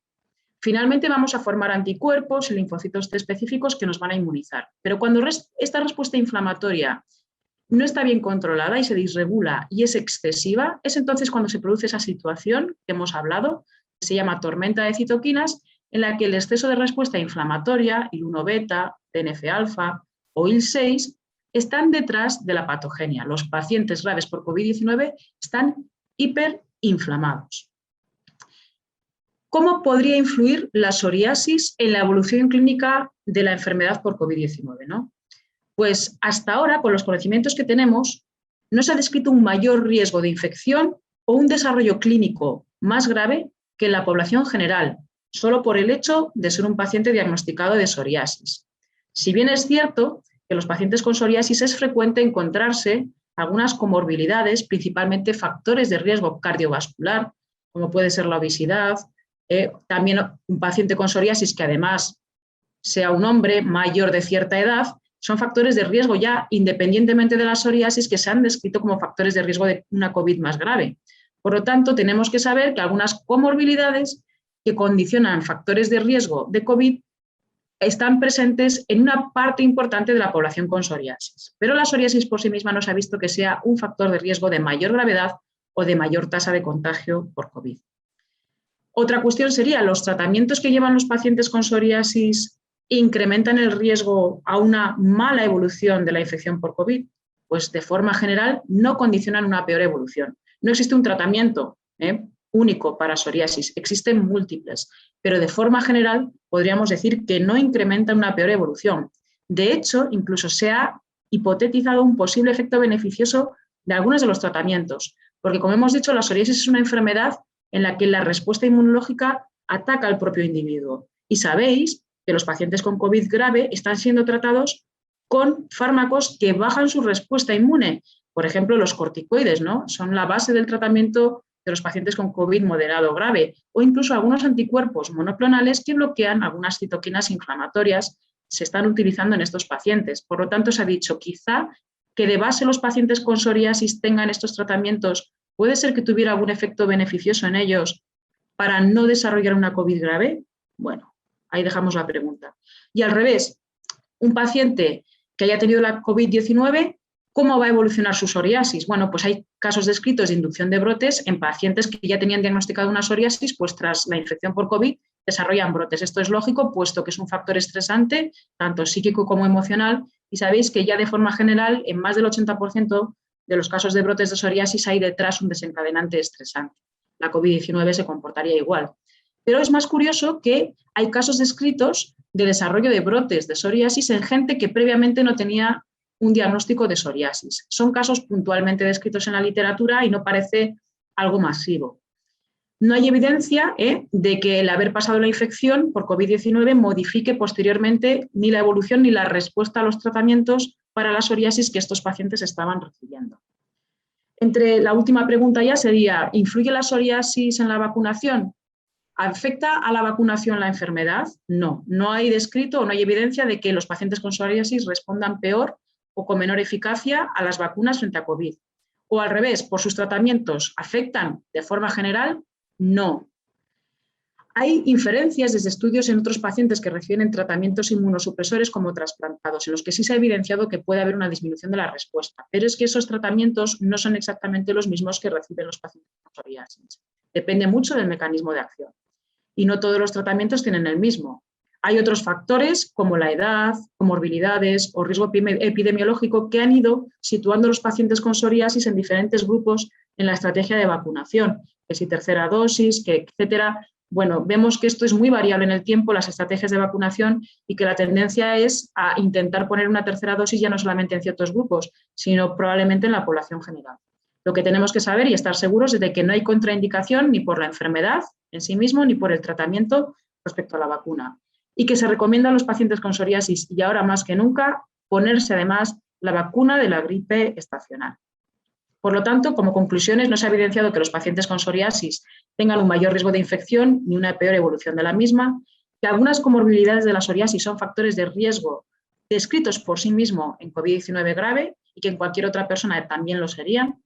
Finalmente vamos a formar anticuerpos y linfocitos T específicos que nos van a inmunizar. Pero cuando esta respuesta inflamatoria no está bien controlada y se disregula y es excesiva, es entonces cuando se produce esa situación que hemos hablado, que se llama tormenta de citoquinas, en la que el exceso de respuesta inflamatoria, IL-1 beta, TNF-alfa o IL-6, están detrás de la patogenia. Los pacientes graves por COVID-19 están hiperinflamados. ¿Cómo podría influir la psoriasis en la evolución clínica de la enfermedad por COVID-19, ¿no? Pues hasta ahora, con los conocimientos que tenemos, no se ha descrito un mayor riesgo de infección o un desarrollo clínico más grave que en la población general, solo por el hecho de ser un paciente diagnosticado de psoriasis. Si bien es cierto que en los pacientes con psoriasis es frecuente encontrarse algunas comorbilidades, principalmente factores de riesgo cardiovascular, como puede ser la obesidad, también un paciente con psoriasis que además sea un hombre mayor de cierta edad, son factores de riesgo ya independientemente de la psoriasis que se han descrito como factores de riesgo de una COVID más grave. Por lo tanto, tenemos que saber que algunas comorbilidades que condicionan factores de riesgo de COVID están presentes en una parte importante de la población con psoriasis. Pero la psoriasis por sí misma no se ha visto que sea un factor de riesgo de mayor gravedad o de mayor tasa de contagio por COVID. Otra cuestión sería, ¿los tratamientos que llevan los pacientes con psoriasis incrementan el riesgo a una mala evolución de la infección por COVID? Pues de forma general no condicionan una peor evolución. No existe un tratamiento único para psoriasis, existen múltiples, pero de forma general podríamos decir que no incrementa una peor evolución. De hecho, incluso se ha hipotetizado un posible efecto beneficioso de algunos de los tratamientos, porque como hemos dicho, la psoriasis es una enfermedad en la que la respuesta inmunológica ataca al propio individuo. Y sabéis que los pacientes con COVID grave están siendo tratados con fármacos que bajan su respuesta inmune. Por ejemplo, los corticoides, ¿no? Son la base del tratamiento de los pacientes con COVID moderado o grave, o incluso algunos anticuerpos monoclonales que bloquean algunas citoquinas inflamatorias se están utilizando en estos pacientes. Por lo tanto, se ha dicho quizá que de base los pacientes con psoriasis tengan estos tratamientos. ¿Puede ser que tuviera algún efecto beneficioso en ellos para no desarrollar una COVID grave? Bueno, ahí dejamos la pregunta. Y al revés, un paciente que haya tenido la COVID-19, ¿cómo va a evolucionar su psoriasis? Bueno, pues hay casos descritos de inducción de brotes en pacientes que ya tenían diagnosticado una psoriasis, pues tras la infección por COVID desarrollan brotes. Esto es lógico, puesto que es un factor estresante, tanto psíquico como emocional, y sabéis que ya de forma general, en más del 80% de los casos de brotes de psoriasis hay detrás un desencadenante estresante. La COVID-19 se comportaría igual. Pero es más curioso que hay casos descritos de desarrollo de brotes de psoriasis en gente que previamente no tenía un diagnóstico de psoriasis. Son casos puntualmente descritos en la literatura y no parece algo masivo. No hay evidencia de que el haber pasado la infección por COVID-19 modifique posteriormente ni la evolución ni la respuesta a los tratamientos para la psoriasis que estos pacientes estaban recibiendo. La última pregunta ya sería, ¿influye la psoriasis en la vacunación? ¿Afecta a la vacunación la enfermedad? No, no hay descrito o no hay evidencia de que los pacientes con psoriasis respondan peor o con menor eficacia a las vacunas frente a COVID. O al revés, por sus tratamientos, ¿afectan de forma general? No. Hay inferencias desde estudios en otros pacientes que reciben tratamientos inmunosupresores como trasplantados, en los que sí se ha evidenciado que puede haber una disminución de la respuesta, pero es que esos tratamientos no son exactamente los mismos que reciben los pacientes con psoriasis. Depende mucho del mecanismo de acción. Y no todos los tratamientos tienen el mismo. Hay otros factores como la edad, comorbilidades o riesgo epidemiológico que han ido situando a los pacientes con psoriasis en diferentes grupos en la estrategia de vacunación, que si tercera dosis, que etcétera. Bueno, vemos que esto es muy variable en el tiempo, las estrategias de vacunación, y que la tendencia es a intentar poner una tercera dosis ya no solamente en ciertos grupos, sino probablemente en la población general. Lo que tenemos que saber y estar seguros es de que no hay contraindicación ni por la enfermedad en sí mismo ni por el tratamiento respecto a la vacuna. Y que se recomienda a los pacientes con psoriasis, y ahora más que nunca, ponerse además la vacuna de la gripe estacional. Por lo tanto, como conclusiones, no se ha evidenciado que los pacientes con psoriasis tengan un mayor riesgo de infección ni una peor evolución de la misma, que algunas comorbilidades de la psoriasis son factores de riesgo descritos por sí mismo en COVID-19 grave y que en cualquier otra persona también lo serían,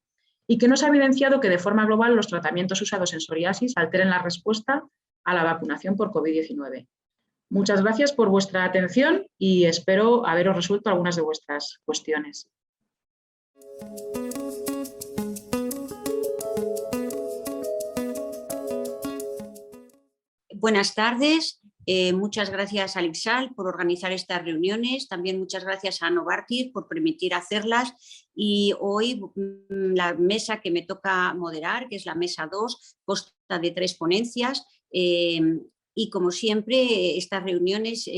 y que no se ha evidenciado que de forma global los tratamientos usados en psoriasis alteren la respuesta a la vacunación por COVID-19. Muchas gracias por vuestra atención y espero haberos resuelto algunas de vuestras cuestiones. Buenas tardes. Muchas gracias al IPSAL por organizar estas reuniones. También muchas gracias a Novartis por permitir hacerlas. Y hoy la mesa que me toca moderar, que es la mesa 2, consta de 3 ponencias. Y como siempre, estas reuniones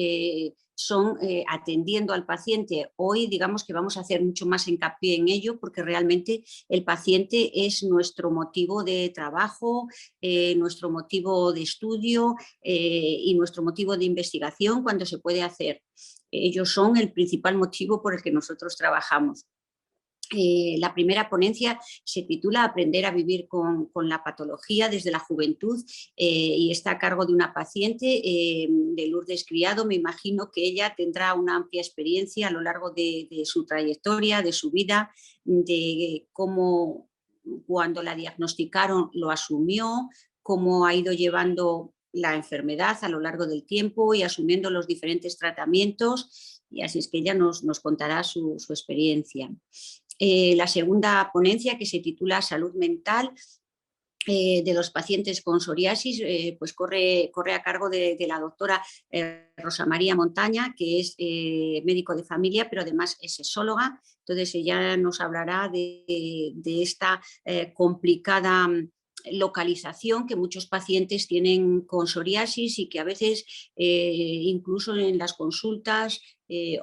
son atendiendo al paciente. Hoy digamos que vamos a hacer mucho más hincapié en ello porque realmente el paciente es nuestro motivo de trabajo, nuestro motivo de estudio y nuestro motivo de investigación cuando se puede hacer. Ellos son el principal motivo por el que nosotros trabajamos. La primera ponencia se titula Aprender a vivir con la patología desde la juventud y está a cargo de una paciente de Lourdes Criado. Me imagino que ella tendrá una amplia experiencia a lo largo de su trayectoria, de su vida, de cómo cuando la diagnosticaron lo asumió, cómo ha ido llevando la enfermedad a lo largo del tiempo y asumiendo los diferentes tratamientos, y así es que ella nos contará su experiencia. La segunda ponencia, que se titula Salud mental de los pacientes con psoriasis, pues corre a cargo de la doctora Rosa María Montaña, que es médico de familia, pero además es sexóloga. Entonces ella nos hablará de esta complicada localización que muchos pacientes tienen con psoriasis y que a veces incluso en las consultas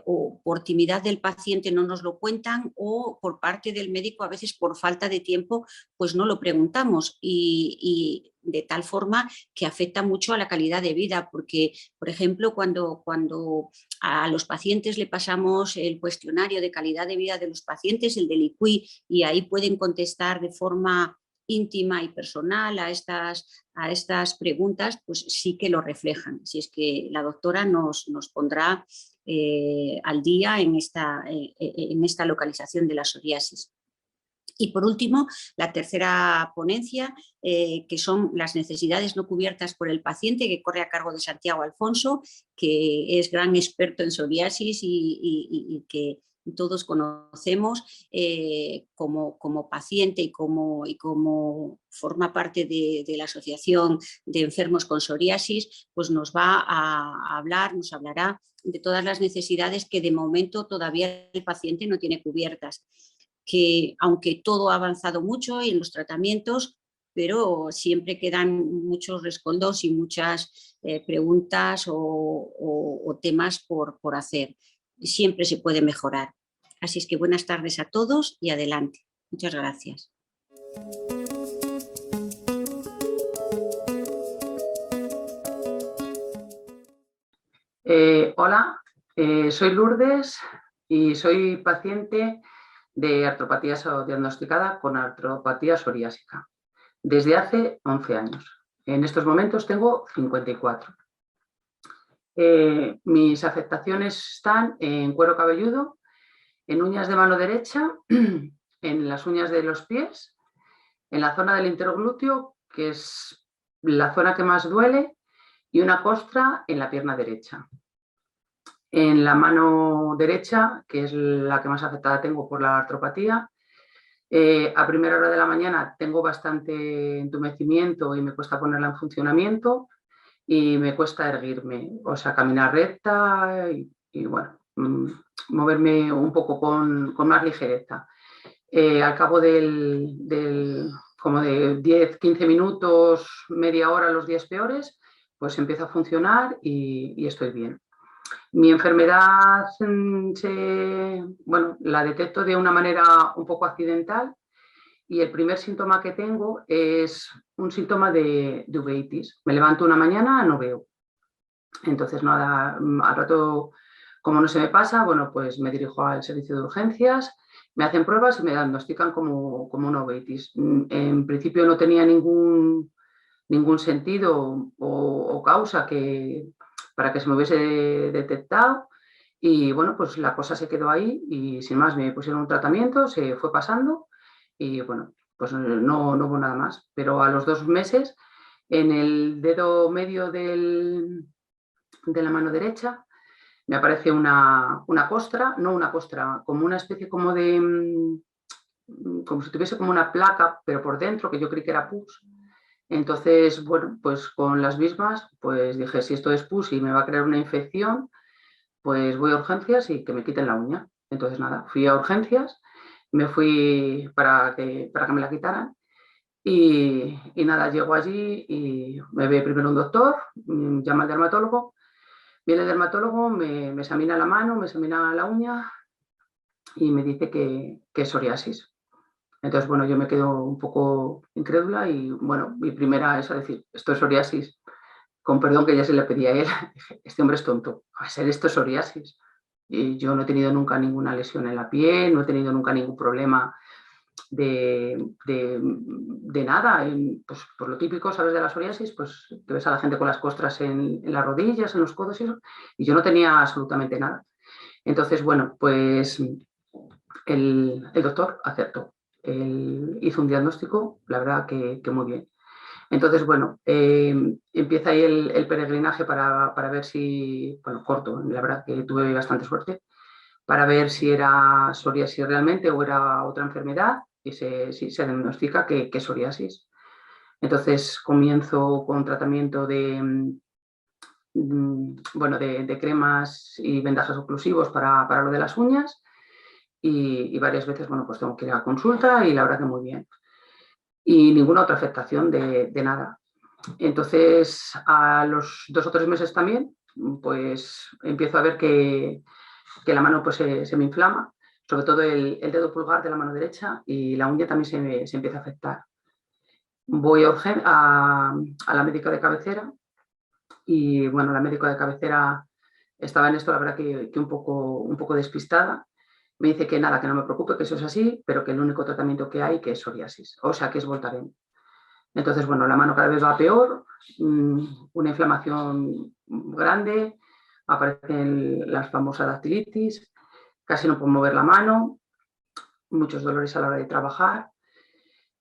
o por timidez del paciente no nos lo cuentan, o por parte del médico a veces por falta de tiempo pues no lo preguntamos, y de tal forma que afecta mucho a la calidad de vida, porque por ejemplo cuando a los pacientes le pasamos el cuestionario de calidad de vida de los pacientes, el del IQI, y ahí pueden contestar de forma íntima y personal a estas preguntas, pues sí que lo reflejan. Así es que la doctora nos pondrá al día en esta localización de la psoriasis. Y por último, la tercera ponencia, que son las necesidades no cubiertas por el paciente, que corre a cargo de Santiago Alfonso, que es gran experto en psoriasis y que todos conocemos como paciente y como forma parte de la Asociación de Enfermos con Psoriasis, pues nos hablará de todas las necesidades que de momento todavía el paciente no tiene cubiertas, que aunque todo ha avanzado mucho en los tratamientos, pero siempre quedan muchos rescoldos y muchas preguntas o temas por hacer. Siempre se puede mejorar. Así es que buenas tardes a todos y adelante. Muchas gracias. Hola, soy Lourdes y soy paciente de artropatía diagnosticada con artropatía psoriásica desde hace 11 años. En estos momentos tengo 54. Mis afectaciones están en cuero cabelludo, en uñas de mano derecha, en las uñas de los pies, en la zona del interglúteo, que es la zona que más duele, y una costra en la pierna derecha. En la mano derecha, que es la que más afectada tengo por la artropatía, a primera hora de la mañana tengo bastante entumecimiento y me cuesta ponerla en funcionamiento y me cuesta erguirme, o sea, caminar recta y bueno, moverme un poco con más ligereza. Al cabo como de 10-15 minutos, media hora, los días peores, pues empieza a funcionar y estoy bien. Mi enfermedad, bueno, la detecto de una manera un poco accidental y el primer síntoma que tengo es un síntoma de uveitis. Me levanto una mañana, no veo. Entonces, nada, al rato, como no se me pasa, bueno, pues me dirijo al servicio de urgencias, me hacen pruebas y me diagnostican como una uveitis. En principio no tenía ningún sentido o causa para que se me hubiese detectado y bueno, pues la cosa se quedó ahí y sin más me pusieron un tratamiento, se fue pasando y bueno, pues no hubo nada más. Pero a los 2 meses, en el dedo medio de la mano derecha, me aparece una costra, no una costra, como una especie como si tuviese como una placa, pero por dentro, que yo creí que era pus. Entonces, bueno, pues con las mismas, pues dije, si esto es pus y me va a crear una infección, pues voy a urgencias y que me quiten la uña. Entonces, nada, fui a urgencias, me fui para que me la quitaran y nada, llego allí y me ve primero un doctor, llama al dermatólogo, viene el dermatólogo, me examina la mano, me examina la uña y me dice que es psoriasis. Entonces, bueno, yo me quedo un poco incrédula y, bueno, mi primera es a decir, esto es psoriasis. Con perdón que ya se le pedía a él, este hombre es tonto, va a ser esto psoriasis. Y yo no he tenido nunca ninguna lesión en la piel, no he tenido nunca ningún problema de nada. Pues por lo típico, ¿sabes? De la psoriasis, pues te ves a la gente con las costras en las rodillas, en los codos y eso, y yo no tenía absolutamente nada. Entonces, bueno, pues el doctor acertó. Él hizo un diagnóstico, la verdad que muy bien. Entonces, bueno, empieza ahí el peregrinaje para ver si, bueno, corto, la verdad que tuve bastante suerte, para ver si era psoriasis realmente o era otra enfermedad y se diagnostica que es psoriasis. Entonces comienzo con tratamiento de cremas y vendajes oclusivos para lo de las uñas y varias veces, bueno, pues tengo que ir a consulta y la verdad que muy bien. Y ninguna otra afectación de nada. Entonces, a los 2 o 3 meses también, pues empiezo a ver que la mano pues, se me inflama, sobre todo el dedo pulgar de la mano derecha y la uña también se empieza a afectar. Voy a la médica de cabecera y, bueno, la médica de cabecera estaba en esto, la verdad que un poco despistada. Me dice que nada, que no me preocupe, que eso es así, pero que el único tratamiento que hay que es psoriasis, o sea, que es Voltaren. Entonces, bueno, la mano cada vez va peor, una inflamación grande, aparecen las famosas dactilitis, casi no puedo mover la mano, muchos dolores a la hora de trabajar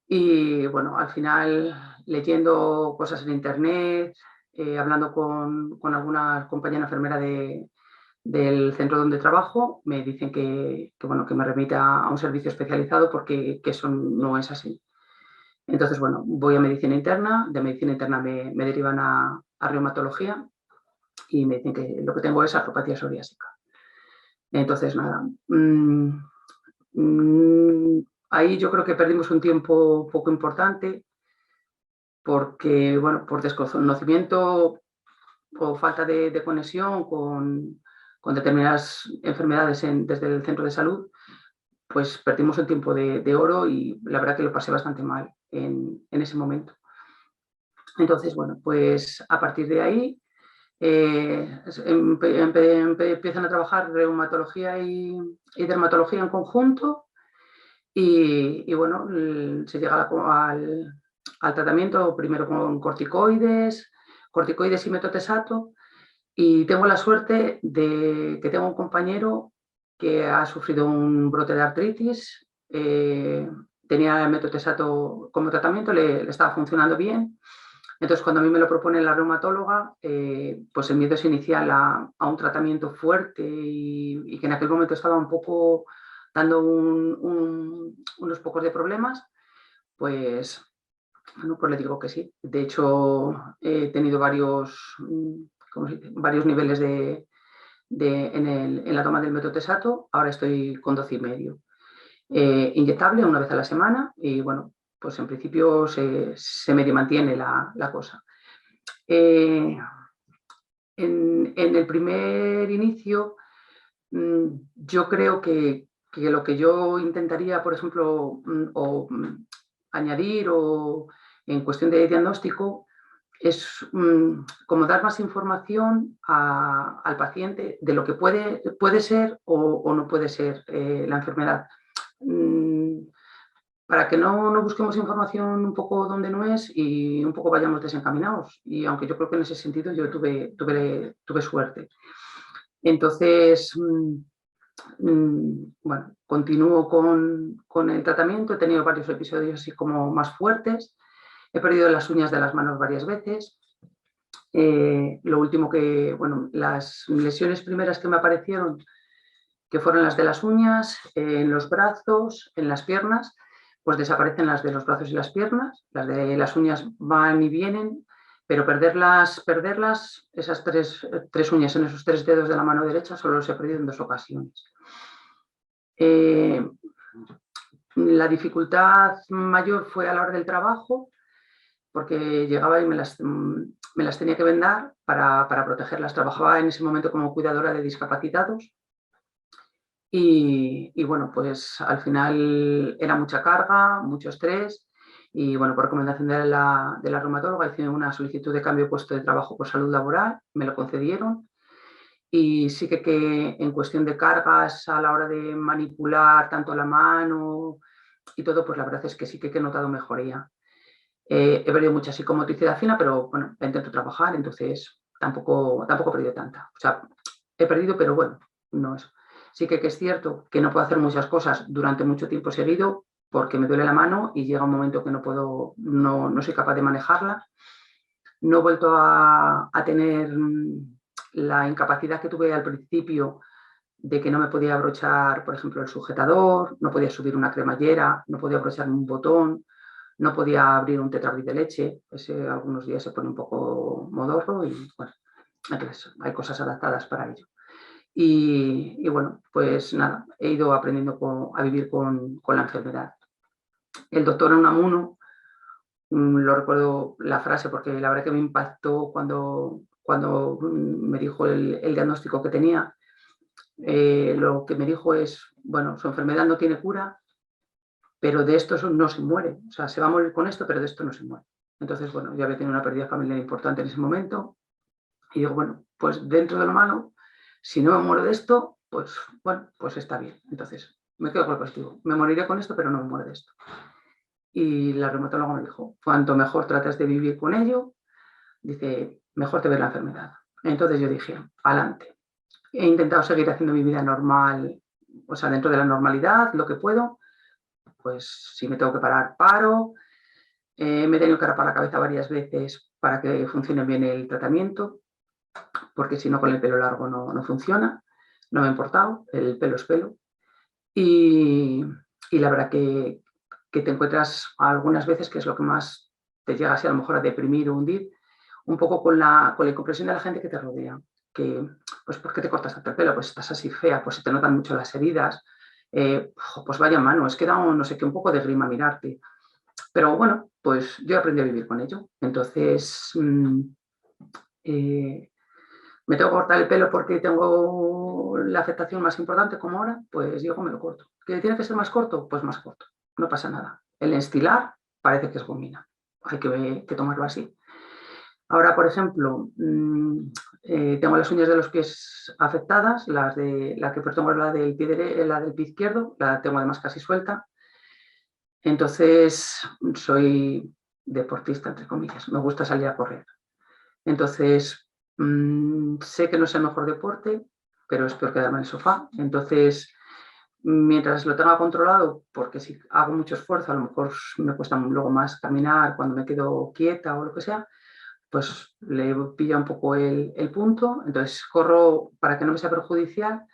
y, bueno, al final leyendo cosas en internet, hablando con alguna compañera enfermera del centro donde trabajo, me dicen que me remita a un servicio especializado porque eso no es así. Entonces, bueno, voy a medicina interna, de medicina interna me derivan a reumatología y me dicen que lo que tengo es artropatía psoriásica. Entonces, nada, ahí yo creo que perdimos un tiempo poco importante porque, bueno, por desconocimiento o falta de conexión con determinadas enfermedades desde el centro de salud, pues perdimos el tiempo de oro y la verdad que lo pasé bastante mal en ese momento. Entonces, bueno, pues a partir de ahí Empiezan a trabajar reumatología y dermatología en conjunto y bueno, se llega al tratamiento primero con corticoides y metotrexato, y tengo la suerte de que tengo un compañero que ha sufrido un brote de artritis, tenía el metotrexato como tratamiento, le estaba funcionando bien. Entonces, cuando a mí me lo propone la reumatóloga, pues el miedo es inicial a un tratamiento fuerte y que en aquel momento estaba un poco dando unos pocos de problemas, pues, bueno, pues le digo que sí. De hecho, he tenido varios niveles en la toma del metotrexato. Ahora estoy con 12,5. Inyectable una vez a la semana y bueno, pues en principio se medio mantiene la cosa. En el primer inicio, yo creo que lo que yo intentaría, por ejemplo, añadir o en cuestión de diagnóstico, es como dar más información al paciente de lo que puede ser o no puede ser la enfermedad. Para que no busquemos información un poco donde no es y un poco vayamos desencaminados. Y aunque yo creo que en ese sentido yo tuve suerte. Entonces, bueno, continúo con el tratamiento. He tenido varios episodios así como más fuertes. He perdido las uñas de las manos varias veces. Lo último que, bueno, las lesiones primeras que me aparecieron, que fueron las de las uñas, en los brazos, en las piernas, pues desaparecen las de los brazos y las piernas. Las de las uñas van y vienen, pero perderlas, esas tres uñas en esos 3 dedos de la mano derecha, solo los he perdido en 2 ocasiones. La dificultad mayor fue a la hora del trabajo, porque llegaba y me las tenía que vendar para protegerlas. Trabajaba en ese momento como cuidadora de discapacitados y bueno, pues al final era mucha carga, mucho estrés y bueno, por recomendación de la reumatóloga hice una solicitud de cambio de puesto de trabajo por salud laboral, me lo concedieron y sí que en cuestión de cargas a la hora de manipular tanto la mano y todo, pues la verdad es que sí que he notado mejoría. He perdido mucha psicomotricidad fina, pero bueno, intento trabajar, entonces tampoco he perdido tanta. O sea, he perdido, pero bueno, no es. Sí que es cierto que no puedo hacer muchas cosas durante mucho tiempo seguido porque me duele la mano y llega un momento que no soy capaz de manejarla. No he vuelto a tener la incapacidad que tuve al principio de que no me podía abrochar, por ejemplo, el sujetador, no podía subir una cremallera, no podía abrocharme un botón, no podía abrir un tetrabric de leche. Ese algunos días se pone un poco modorro y bueno, entonces hay cosas adaptadas para ello. Y bueno, pues nada, he ido aprendiendo a vivir con la enfermedad. El doctor Unamuno, lo recuerdo la frase porque la verdad que me impactó cuando me dijo el diagnóstico que tenía. Lo que me dijo es, bueno, su enfermedad no tiene cura, pero de esto no se muere. O sea, se va a morir con esto, pero de esto no se muere. Entonces, bueno, yo había tenido una pérdida familiar importante en ese momento y digo, bueno, pues dentro de lo malo, si no me muero de esto, pues bueno, pues está bien. Entonces, me quedo con el positivo. Me moriré con esto, pero no me muero de esto. Y la reumatóloga me dijo, cuanto mejor tratas de vivir con ello, dice, mejor te ve la enfermedad. Entonces yo dije, adelante. He intentado seguir haciendo mi vida normal, o sea, dentro de la normalidad, lo que puedo. Pues si me tengo que parar, paro. Me he tenido que rapar la cabeza varias veces para que funcione bien el tratamiento, porque si no con el pelo largo no funciona. No me ha importado, el pelo es pelo. Y la verdad que te encuentras algunas veces, que es lo que más te llega así a lo mejor a deprimir o hundir, un poco con la incomprensión de la gente que te rodea. Que, pues, ¿por qué te cortas tanto el pelo? Pues estás así fea, pues se te notan mucho las heridas. Pues vaya mano, es que da no sé qué, un poco de grima mirarte. Pero bueno, pues yo aprendí a vivir con ello. Entonces, me tengo que cortar el pelo porque tengo la afectación más importante como ahora, pues yo me lo corto. ¿Que tiene que ser más corto? Pues más corto. No pasa nada. El estilar parece que es gomina. Hay que tomarlo así. Ahora, por ejemplo, tengo las uñas de los pies afectadas, la que tengo es la del pie izquierdo, la tengo además casi suelta. Entonces, soy deportista, entre comillas, me gusta salir a correr. Entonces, sé que no es el mejor deporte, pero es peor quedarme en el sofá. Entonces, mientras lo tenga controlado, porque si hago mucho esfuerzo, a lo mejor me cuesta luego más caminar cuando me quedo quieta o lo que sea, pues le pilla un poco el punto. Entonces, corro para que no me sea perjudicial.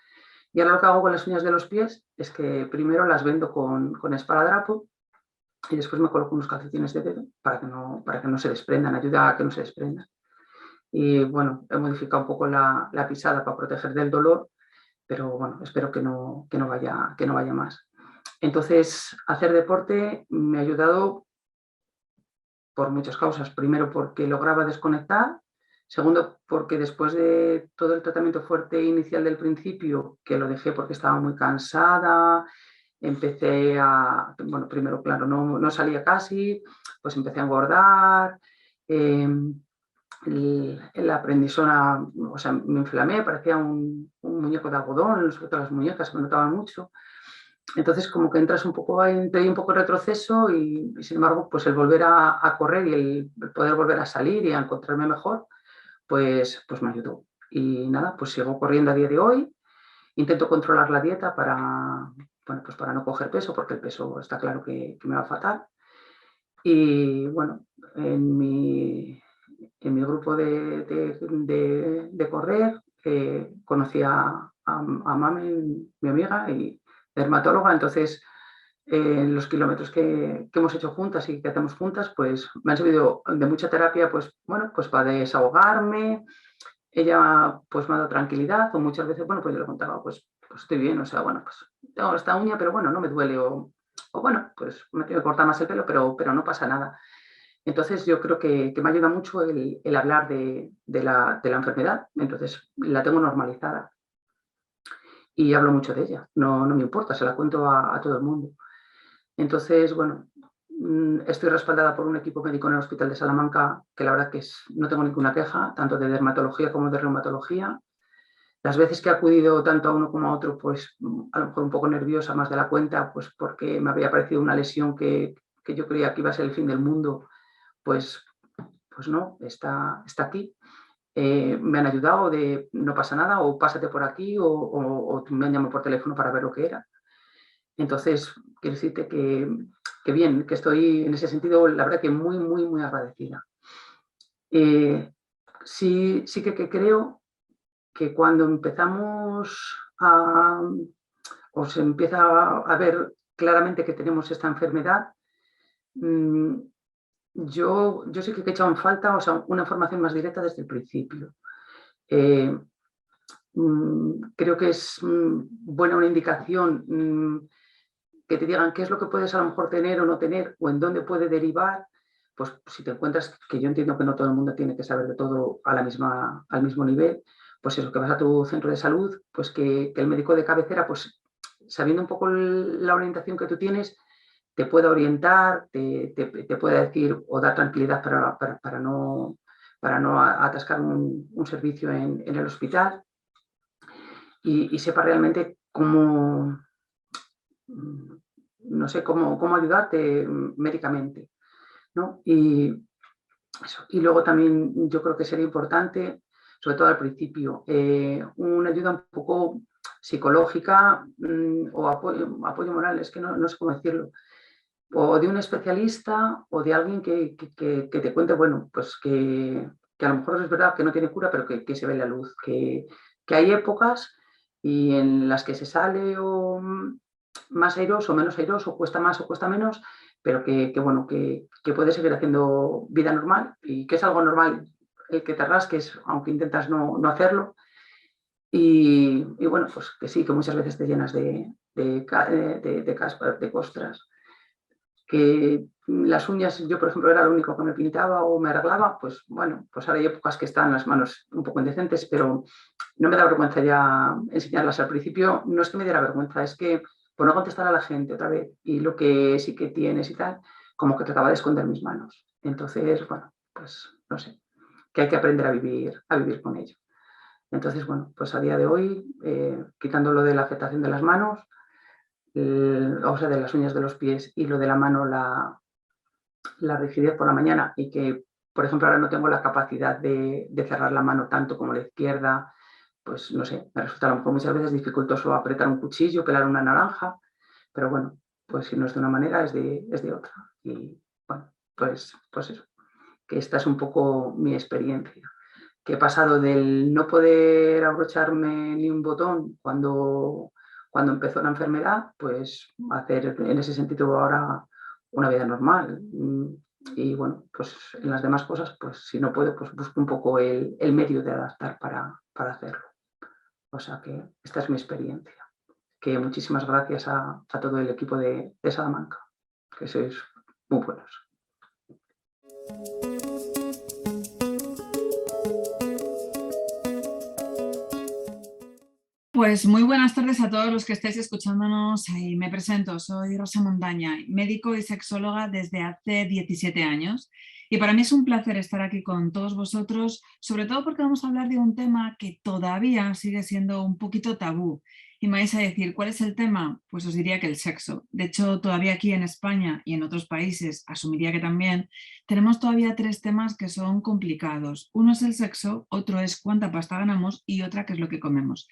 Y ahora lo que hago con las uñas de los pies es que primero las vendo con esparadrapo y después me coloco unos calcetines de dedo para que no se desprendan, ayuda a que no se desprendan. Y bueno, he modificado un poco la pisada para proteger del dolor, pero bueno, espero que no vaya más. Entonces, hacer deporte me ha ayudado por muchas causas. Primero, porque lograba desconectar. Segundo, porque después de todo el tratamiento fuerte inicial del principio, que lo dejé porque estaba muy cansada, empecé a, bueno, primero, claro, no salía casi, pues empecé a engordar, la prendisona, o sea, me inflamé, parecía un muñeco de algodón, sobre todo las muñecas me notaban mucho. Entonces, como que entras un poco ahí, entré un poco en retroceso y sin embargo, pues el volver a correr y el poder volver a salir y a encontrarme mejor, pues me ayudó. Y nada, pues sigo corriendo a día de hoy. Intento controlar la dieta para, bueno, pues para no coger peso, porque el peso está claro que me va fatal. Y bueno, en mi grupo de correr conocí a Mami, mi amiga y dermatóloga, entonces en los kilómetros que hemos hecho juntas y que hacemos juntas, pues me han servido de mucha terapia, pues bueno, pues para desahogarme. Ella pues me ha dado tranquilidad, o muchas veces, bueno, pues yo le contaba, pues estoy bien, o sea, bueno, pues tengo esta uña, pero bueno, no me duele, o bueno, pues me tengo que cortar más el pelo, pero no pasa nada. Entonces yo creo que me ayuda mucho el hablar de la enfermedad, entonces la tengo normalizada y hablo mucho de ella, no me importa, se la cuento a todo el mundo. Entonces, bueno, estoy respaldada por un equipo médico en el Hospital de Salamanca, que la verdad que no tengo ninguna queja, tanto de dermatología como de reumatología. Las veces que he acudido tanto a uno como a otro, pues a lo mejor un poco nerviosa más de la cuenta, pues porque me había parecido una lesión que yo creía que iba a ser el fin del mundo, pues no, está aquí. Me han ayudado de no pasa nada, o pásate por aquí, o me han llamado por teléfono para ver lo que era. Entonces, quiero decirte que bien, que estoy en ese sentido, la verdad que muy, muy, muy agradecida. Sí que creo que cuando empezamos o se empieza a ver claramente que tenemos esta enfermedad, yo sí que he echado en falta, o sea, una formación más directa desde el principio. Creo que es buena una indicación que te digan qué es lo que puedes a lo mejor tener o no tener, o en dónde puede derivar. Pues si te encuentras, que yo entiendo que no todo el mundo tiene que saber de todo al mismo nivel, pues eso, que vas a tu centro de salud, pues que el médico de cabecera, pues sabiendo un poco la orientación que tú tienes, te pueda orientar, te pueda decir o dar tranquilidad para no atascar un servicio en el hospital y sepa realmente cómo, no sé, cómo ayudarte médicamente, ¿no? Y luego también yo creo que sería importante, sobre todo al principio, una ayuda un poco psicológica o apoyo moral, es que no sé cómo decirlo, o de un especialista o de alguien que te cuente, bueno, pues que a lo mejor es verdad que no tiene cura, pero que se ve la luz, que hay épocas y en las que se sale o más airoso o menos airoso, cuesta más o cuesta menos, pero bueno, que puedes seguir haciendo vida normal y que es algo normal el que te rasques, aunque intentas no hacerlo. Y bueno, pues que sí, que muchas veces te llenas de caspas, de costras. Que las uñas, yo por ejemplo era lo único que me pintaba o me arreglaba, pues bueno, pues ahora hay épocas que están las manos un poco indecentes, pero no me da vergüenza ya enseñarlas. Al principio no es que me diera vergüenza, es que por no contestar a la gente otra vez y lo que sí que tienes y tal, como que trataba de esconder mis manos. Entonces, bueno, pues no sé. hay que aprender a vivir con ello. Entonces, bueno, pues a día de hoy, quitando lo de la afectación de las manos, o sea, de las uñas de los pies, y lo de la mano, la rigidez por la mañana, y que, por ejemplo, ahora no tengo la capacidad de cerrar la mano tanto como la izquierda, pues no sé, me resulta a lo mejor muchas veces dificultoso apretar un cuchillo, pelar una naranja, pero bueno, pues si no es de una manera, es de otra. Y bueno, pues eso, que esta es un poco mi experiencia, que he pasado del no poder abrocharme ni un botón cuando empezó la enfermedad, pues hacer en ese sentido ahora una vida normal. Y bueno, pues en las demás cosas, pues si no puedo, pues busco un poco el medio de adaptar para hacerlo. O sea que esta es mi experiencia. Que muchísimas gracias a todo el equipo de Salamanca, que sois muy buenos. Pues muy buenas tardes a todos los que estáis escuchándonos. Me presento, soy Rosa Montaña, médico y sexóloga desde hace 17 años. Y para mí es un placer estar aquí con todos vosotros, sobre todo porque vamos a hablar de un tema que todavía sigue siendo un poquito tabú. Y me vais a decir, ¿cuál es el tema? Pues os diría que el sexo. De hecho, todavía aquí en España y en otros países, asumiría que también, tenemos todavía 3 temas que son complicados. Uno es el sexo, otro es cuánta pasta ganamos y otra qué es lo que comemos.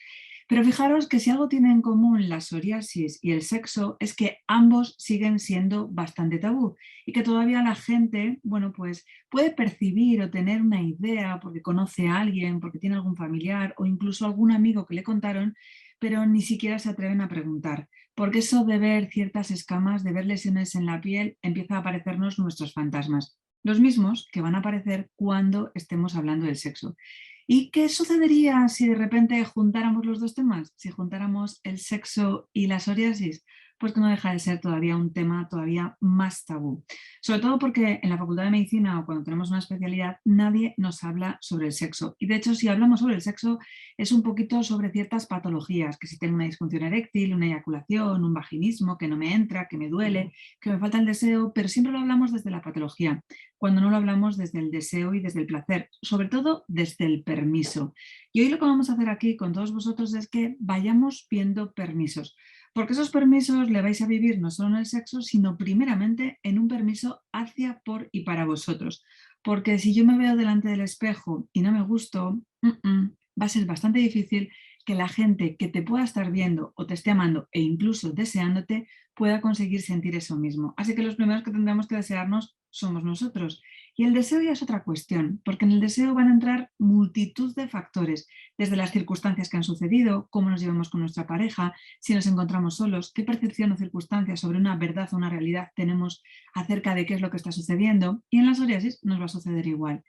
Pero fijaros que si algo tiene en común la psoriasis y el sexo es que ambos siguen siendo bastante tabú y que todavía la gente, bueno, pues puede percibir o tener una idea porque conoce a alguien, porque tiene algún familiar o incluso algún amigo que le contaron, pero ni siquiera se atreven a preguntar, porque eso de ver ciertas escamas, de ver lesiones en la piel, empieza a aparecernos nuestros fantasmas, los mismos que van a aparecer cuando estemos hablando del sexo. ¿Y qué sucedería si de repente juntáramos los 2 temas? Si juntáramos el sexo y la psoriasis, pues que no deja de ser todavía un tema todavía más tabú. Sobre todo porque en la Facultad de Medicina o cuando tenemos una especialidad nadie nos habla sobre el sexo. Y de hecho si hablamos sobre el sexo es un poquito sobre ciertas patologías, que si tengo una disfunción eréctil, una eyaculación, un vaginismo, que no me entra, que me duele, que me falta el deseo, pero siempre lo hablamos desde la patología, cuando no lo hablamos desde el deseo y desde el placer, sobre todo desde el permiso. Y hoy lo que vamos a hacer aquí con todos vosotros es que vayamos viendo permisos, porque esos permisos le vais a vivir no solo en el sexo, sino primeramente en un permiso hacia, por y para vosotros. Porque si yo me veo delante del espejo y no me gusto, va a ser bastante difícil que la gente que te pueda estar viendo o te esté amando e incluso deseándote pueda conseguir sentir eso mismo. Así que los primeros que tendremos que desearnos somos nosotros. Y el deseo ya es otra cuestión, porque en el deseo van a entrar multitud de factores, desde las circunstancias que han sucedido, cómo nos llevamos con nuestra pareja, si nos encontramos solos, qué percepción o circunstancias sobre una verdad o una realidad tenemos acerca de qué es lo que está sucediendo, y en la psoriasis nos va a suceder igual.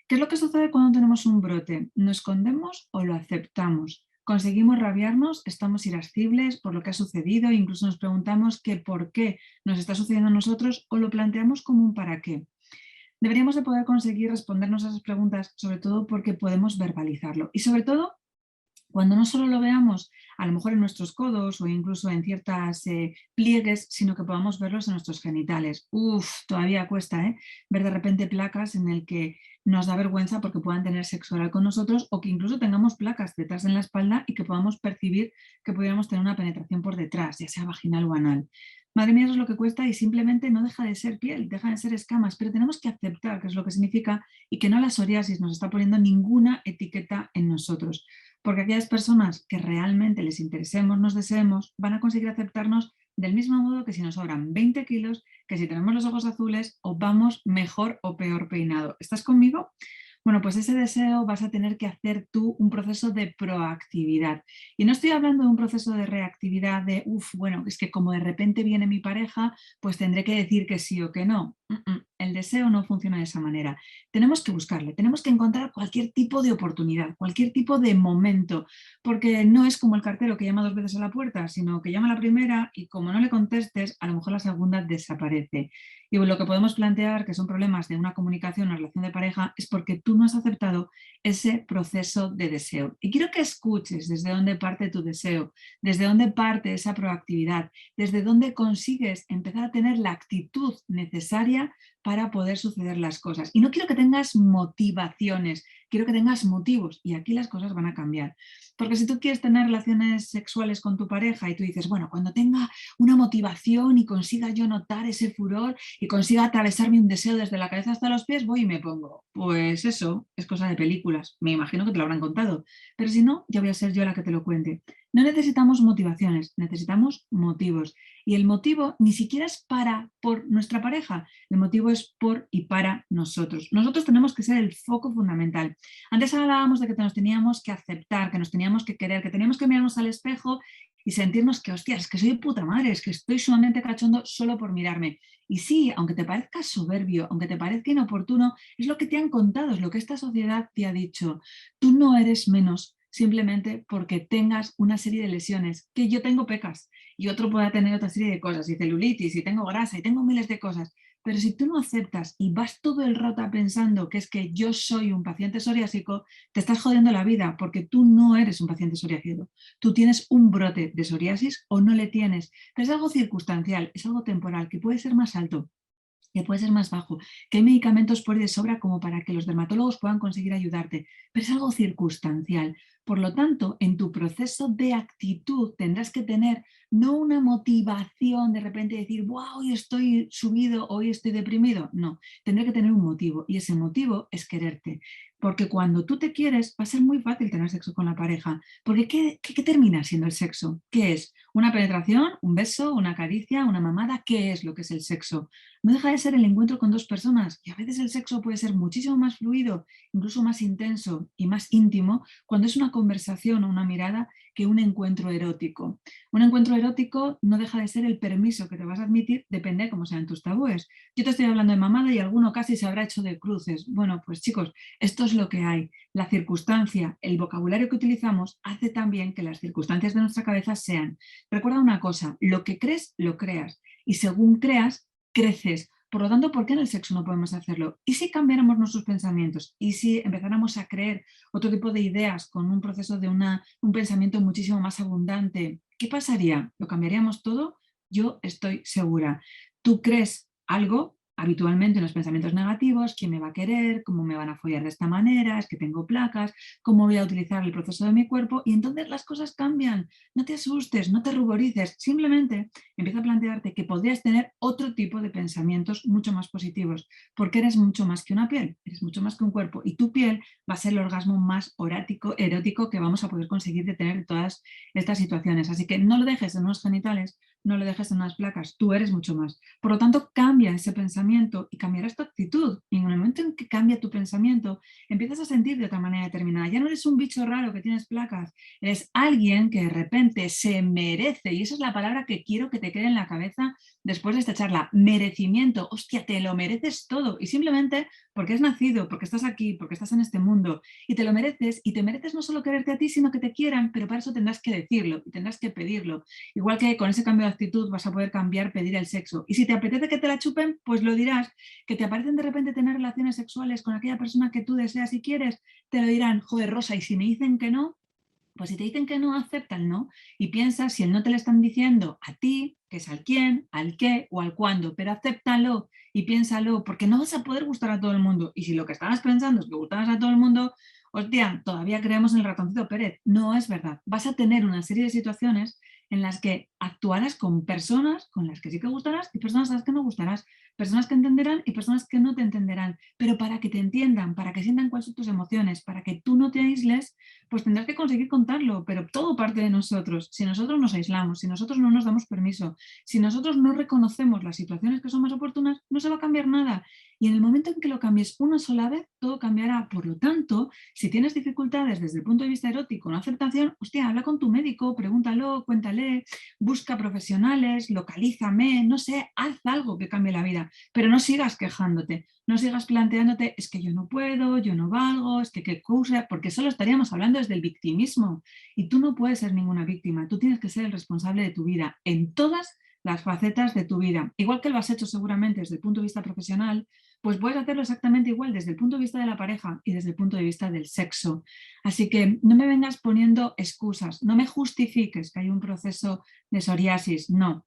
¿Qué es lo que sucede cuando tenemos un brote? ¿Lo escondemos o lo aceptamos? ¿Conseguimos rabiarnos? ¿Estamos irascibles por lo que ha sucedido? Incluso nos preguntamos que por qué nos está sucediendo a nosotros o lo planteamos como un para qué. Deberíamos de poder conseguir respondernos a esas preguntas, sobre todo porque podemos verbalizarlo. Y sobre todo, cuando no solo lo veamos a lo mejor en nuestros codos o incluso en ciertas pliegues, sino que podamos verlos en nuestros genitales. Todavía cuesta ver de repente placas en el que nos da vergüenza porque puedan tener sexo oral con nosotros o que incluso tengamos placas detrás en la espalda y que podamos percibir que pudiéramos tener una penetración por detrás, ya sea vaginal o anal. Madre mía, eso es lo que cuesta y simplemente no deja de ser piel, deja de ser escamas, pero tenemos que aceptar qué es lo que significa y que no la psoriasis nos está poniendo ninguna etiqueta en nosotros. Porque aquellas personas que realmente les interesemos, nos deseemos, van a conseguir aceptarnos del mismo modo que si nos sobran 20 kilos, que si tenemos los ojos azules o vamos mejor o peor peinado. ¿Estás conmigo? Bueno, pues ese deseo vas a tener que hacer tú un proceso de proactividad. Y no estoy hablando de un proceso de reactividad de, bueno, es que como de repente viene mi pareja, pues tendré que decir que sí o que no. El deseo no funciona de esa manera. Tenemos que buscarle, tenemos que encontrar cualquier tipo de oportunidad, cualquier tipo de momento, porque no es como el cartero que llama 2 veces a la puerta, sino que llama a la primera y como no le contestes, a lo mejor la segunda desaparece. Y lo que podemos plantear que son problemas de una comunicación, una relación de pareja, es porque tú no has aceptado ese proceso de deseo. Y quiero que escuches desde dónde parte tu deseo, desde dónde parte esa proactividad, desde dónde consigues empezar a tener la actitud necesaria para poder suceder las cosas. Y no quiero que tengas motivaciones, quiero que tengas motivos, y aquí las cosas van a cambiar. Porque si tú quieres tener relaciones sexuales con tu pareja y tú dices, bueno, cuando tenga una motivación y consiga yo notar ese furor y consiga atravesarme un deseo desde la cabeza hasta los pies, voy y me pongo. Pues eso es cosa de películas, me imagino que te lo habrán contado, pero si no, ya voy a ser yo la que te lo cuente. No necesitamos motivaciones, necesitamos motivos. Y el motivo ni siquiera es por nuestra pareja, el motivo es por y para nosotros. Nosotros tenemos que ser el foco fundamental. Antes hablábamos de que nos teníamos que aceptar, que nos teníamos que querer, que teníamos que mirarnos al espejo y sentirnos que, hostias, es que soy de puta madre, es que estoy sumamente cachondo solo por mirarme. Y sí, aunque te parezca soberbio, aunque te parezca inoportuno, es lo que te han contado, es lo que esta sociedad te ha dicho. Tú no eres menos simplemente porque tengas una serie de lesiones, que yo tengo pecas y otro pueda tener otra serie de cosas, y celulitis, y tengo grasa, y tengo miles de cosas. Pero si tú no aceptas y vas todo el rato pensando que es que yo soy un paciente psoriásico, te estás jodiendo la vida porque tú no eres un paciente psoriásico. Tú tienes un brote de psoriasis o no le tienes, pero es algo circunstancial, es algo temporal, que puede ser más alto, que puede ser más bajo, que hay medicamentos por ahí de sobra como para que los dermatólogos puedan conseguir ayudarte, pero es algo circunstancial. Por lo tanto, en tu proceso de actitud tendrás que tener no una motivación de repente decir, wow, hoy estoy subido, hoy estoy deprimido. No, tendré que tener un motivo y ese motivo es quererte. Porque cuando tú te quieres va a ser muy fácil tener sexo con la pareja. Porque ¿qué termina siendo el sexo? ¿Qué es? ¿Una penetración? ¿Un beso? ¿Una caricia? ¿Una mamada? ¿Qué es lo que es el sexo? No deja de ser el encuentro con dos personas y a veces el sexo puede ser muchísimo más fluido, incluso más intenso y más íntimo cuando es una conversación o una mirada que un encuentro erótico. Un encuentro erótico no deja de ser el permiso que te vas a admitir, depende de cómo sean tus tabúes. Yo te estoy hablando de mamada y alguno casi se habrá hecho de cruces. Bueno, pues chicos, esto es lo que hay. La circunstancia, el vocabulario que utilizamos hace también que las circunstancias de nuestra cabeza sean. Recuerda una cosa, lo que crees, lo creas. Y según creas, creces. Por lo tanto, ¿por qué en el sexo no podemos hacerlo? ¿Y si cambiáramos nuestros pensamientos? ¿Y si empezáramos a creer otro tipo de ideas con un proceso de un pensamiento muchísimo más abundante? ¿Qué pasaría? ¿Lo cambiaríamos todo? Yo estoy segura. Tú crees algo habitualmente en los pensamientos negativos, quién me va a querer, cómo me van a follar de esta manera, es que tengo placas, cómo voy a utilizar el proceso de mi cuerpo y entonces las cosas cambian. No te asustes, no te ruborices, simplemente empieza a plantearte que podrías tener otro tipo de pensamientos mucho más positivos, porque eres mucho más que una piel, eres mucho más que un cuerpo y tu piel va a ser el orgasmo más erótico que vamos a poder conseguir de tener todas estas situaciones. Así que no lo dejes en unos genitales, no lo dejes en unas placas, tú eres mucho más. Por lo tanto, cambia ese pensamiento y cambiarás tu actitud. Y en el momento en que cambia tu pensamiento, empiezas a sentir de otra manera determinada. Ya no eres un bicho raro que tienes placas, eres alguien que de repente se merece, y esa es la palabra que quiero que te quede en la cabeza después de esta charla, merecimiento. Hostia, te lo mereces todo y simplemente porque has nacido, porque estás aquí, porque estás en este mundo y te lo mereces, y te mereces no solo quererte a ti, sino que te quieran, pero para eso tendrás que decirlo y tendrás que pedirlo. Igual que con ese cambio de actitud vas a poder cambiar, pedir el sexo. Y si te apetece que te la chupen, pues lo dirás. Que te aparecen de repente tener relaciones sexuales con aquella persona que tú deseas y quieres, te lo dirán. Joder, Rosa, y si me dicen que no, pues si te dicen que no, acepta el no y piensa si el no te lo están diciendo a ti, que es al quién, al qué o al cuándo, pero acéptalo y piénsalo, porque no vas a poder gustar a todo el mundo. Y si lo que estabas pensando es que gustabas a todo el mundo, hostia, todavía creemos en el ratoncito Pérez. No es verdad. Vas a tener una serie de situaciones en las que actuarás con personas con las que sí que gustarás y personas a las que no gustarás, personas que entenderán y personas que no te entenderán, pero para que te entiendan, para que sientan cuáles son tus emociones, para que tú no te aísles, pues tendrás que conseguir contarlo, pero todo parte de nosotros. Si nosotros nos aislamos, si nosotros no nos damos permiso, si nosotros no reconocemos las situaciones que son más oportunas, no se va a cambiar nada. Y en el momento en que lo cambies una sola vez, todo cambiará. Por lo tanto, si tienes dificultades desde el punto de vista erótico, no aceptación, hostia, habla con tu médico, pregúntalo, cuéntale, busca profesionales, localízame, no sé, haz algo que cambie la vida, pero no sigas quejándote, no sigas planteándote, es que yo no puedo, yo no valgo, es que qué cosa, porque solo estaríamos hablando desde el victimismo y tú no puedes ser ninguna víctima, tú tienes que ser el responsable de tu vida en todas las facetas de tu vida. Igual que lo has hecho seguramente desde el punto de vista profesional, pues puedes hacerlo exactamente igual desde el punto de vista de la pareja y desde el punto de vista del sexo. Así que no me vengas poniendo excusas, no me justifiques que hay un proceso de psoriasis, no.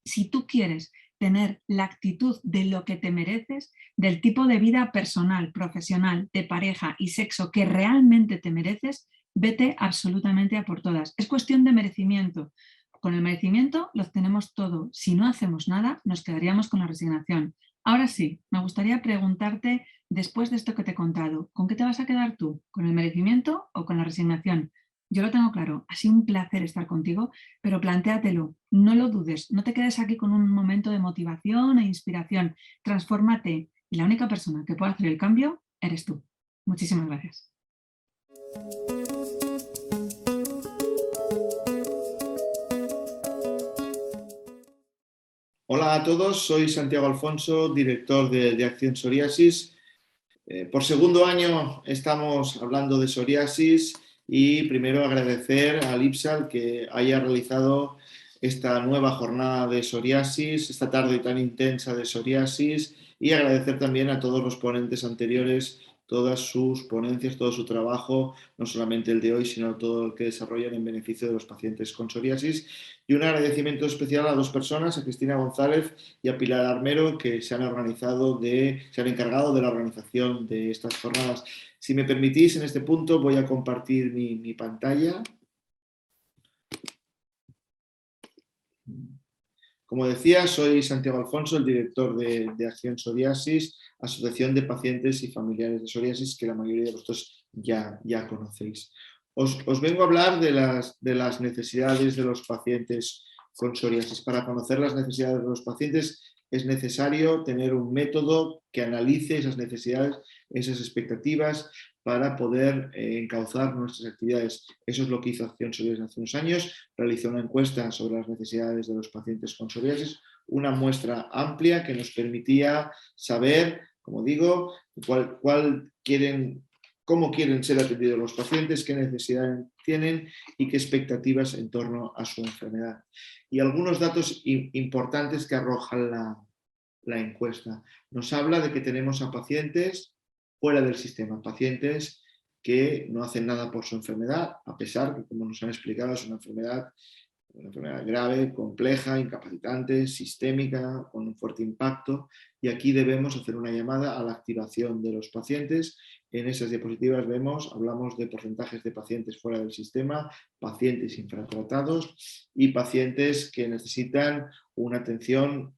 Si tú quieres tener la actitud de lo que te mereces, del tipo de vida personal, profesional, de pareja y sexo que realmente te mereces, vete absolutamente a por todas. Es cuestión de merecimiento. Con el merecimiento lo tenemos todo. Si no hacemos nada, nos quedaríamos con la resignación. Ahora sí, me gustaría preguntarte, después de esto que te he contado, ¿con qué te vas a quedar tú? ¿Con el merecimiento o con la resignación? Yo lo tengo claro, ha sido un placer estar contigo, pero plantéatelo, no lo dudes, no te quedes aquí con un momento de motivación e inspiración, transfórmate y la única persona que puede hacer el cambio eres tú. Muchísimas gracias. Hola a todos, soy Santiago Alfonso, director de Acción Psoriasis. Por segundo año estamos hablando de psoriasis y primero agradecer al IPSAL que haya realizado esta nueva jornada de psoriasis, esta tarde tan intensa de psoriasis, y agradecer también a todos los ponentes anteriores todas sus ponencias, todo su trabajo, no solamente el de hoy, sino todo el que desarrollan en beneficio de los pacientes con psoriasis. Y un agradecimiento especial a dos personas, a Cristina González y a Pilar Armero, que se han encargado de la organización de estas jornadas. Si me permitís, en este punto voy a compartir mi pantalla. Como decía, soy Santiago Alfonso, el director de Acción Psoriasis, asociación de pacientes y familiares de psoriasis, que la mayoría de vosotros ya conocéis. Os vengo a hablar de las necesidades de los pacientes con psoriasis. Para conocer las necesidades de los pacientes es necesario tener un método que analice esas necesidades, esas expectativas, para poder encauzar nuestras actividades. Eso es lo que hizo Acción Psoriasis hace unos años. Realizó una encuesta sobre las necesidades de los pacientes con psoriasis, una muestra amplia que nos permitía saber, como digo, cómo quieren ser atendidos los pacientes, qué necesidades tienen y qué expectativas en torno a su enfermedad. Y algunos datos importantes que arroja la encuesta. Nos habla de que tenemos a pacientes fuera del sistema, pacientes que no hacen nada por su enfermedad, a pesar que, como nos han explicado, es una enfermedad grave, compleja, incapacitante, sistémica, con un fuerte impacto, y aquí debemos hacer una llamada a la activación de los pacientes. En esas diapositivas hablamos de porcentajes de pacientes fuera del sistema, pacientes infratratados y pacientes que necesitan una atención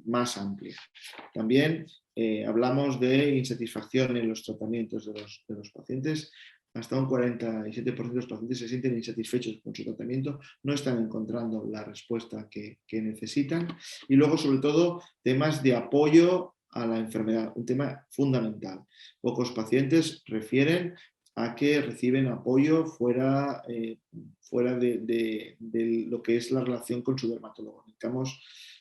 más amplia. También hablamos de insatisfacción en los tratamientos de los pacientes. Hasta un 47% de los pacientes se sienten insatisfechos con su tratamiento, no están encontrando la respuesta que necesitan. Y luego, sobre todo, temas de apoyo a la enfermedad, un tema fundamental. Pocos pacientes refieren a que reciben apoyo fuera de lo que es la relación con su dermatólogo.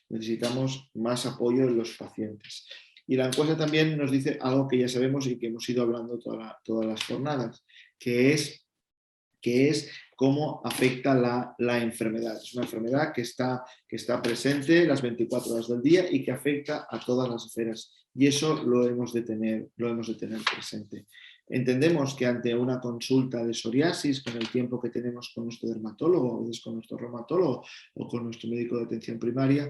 Necesitamos más apoyo en los pacientes. Y la encuesta también nos dice algo que ya sabemos y que hemos ido hablando todas las jornadas, que es cómo afecta la enfermedad. Es una enfermedad que está presente las 24 horas del día y que afecta a todas las esferas. Y eso lo hemos de tener presente. Entendemos que ante una consulta de psoriasis, con el tiempo que tenemos con nuestro dermatólogo, a veces con nuestro reumatólogo o con nuestro médico de atención primaria,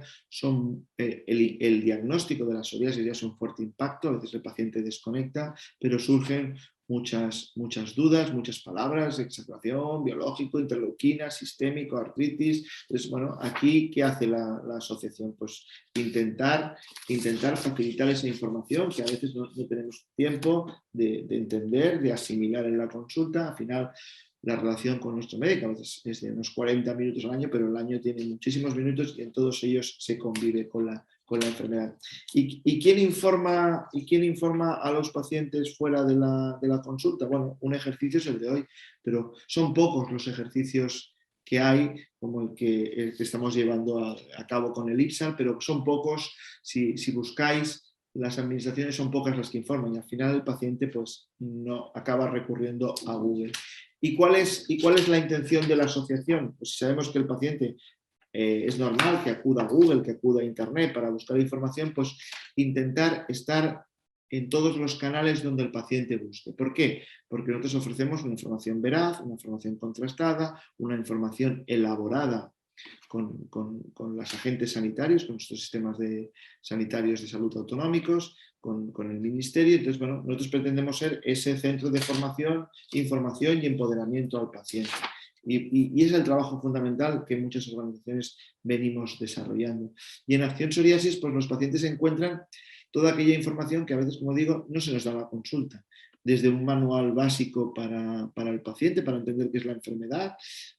el diagnóstico de la psoriasis ya es un fuerte impacto, a veces el paciente desconecta, pero surgen muchas dudas, muchas palabras, exageración, biológico, interleuquina, sistémico, artritis. Entonces, bueno, aquí, ¿qué hace la asociación? Pues intentar facilitar esa información que a veces no tenemos tiempo de entender, de asimilar en la consulta. Al final, la relación con nuestro médico a veces es de unos 40 minutos al año, pero el año tiene muchísimos minutos y en todos ellos se convive con la enfermedad. ¿Y quién informa a los pacientes fuera de la consulta? Bueno, un ejercicio es el de hoy, pero son pocos los ejercicios que hay, como el que estamos llevando a cabo con el IPSAL, pero son pocos. Si buscáis, las administraciones son pocas las que informan y al final el paciente pues no acaba recurriendo a Google. ¿Y cuál es la intención de la asociación? Pues si sabemos que el paciente es normal que acuda a Google, que acuda a Internet para buscar información, pues intentar estar en todos los canales donde el paciente busque. ¿Por qué? Porque nosotros ofrecemos una información veraz, una información contrastada, una información elaborada con los agentes sanitarios, con nuestros sistemas sanitarios de salud autonómicos, con el ministerio. Entonces, bueno, nosotros pretendemos ser ese centro de formación, información y empoderamiento al paciente. Y es el trabajo fundamental que muchas organizaciones venimos desarrollando. Y en Acción Psoriasis, pues los pacientes encuentran toda aquella información que a veces, como digo, no se nos da a la consulta. Desde un manual básico para el paciente, para entender qué es la enfermedad,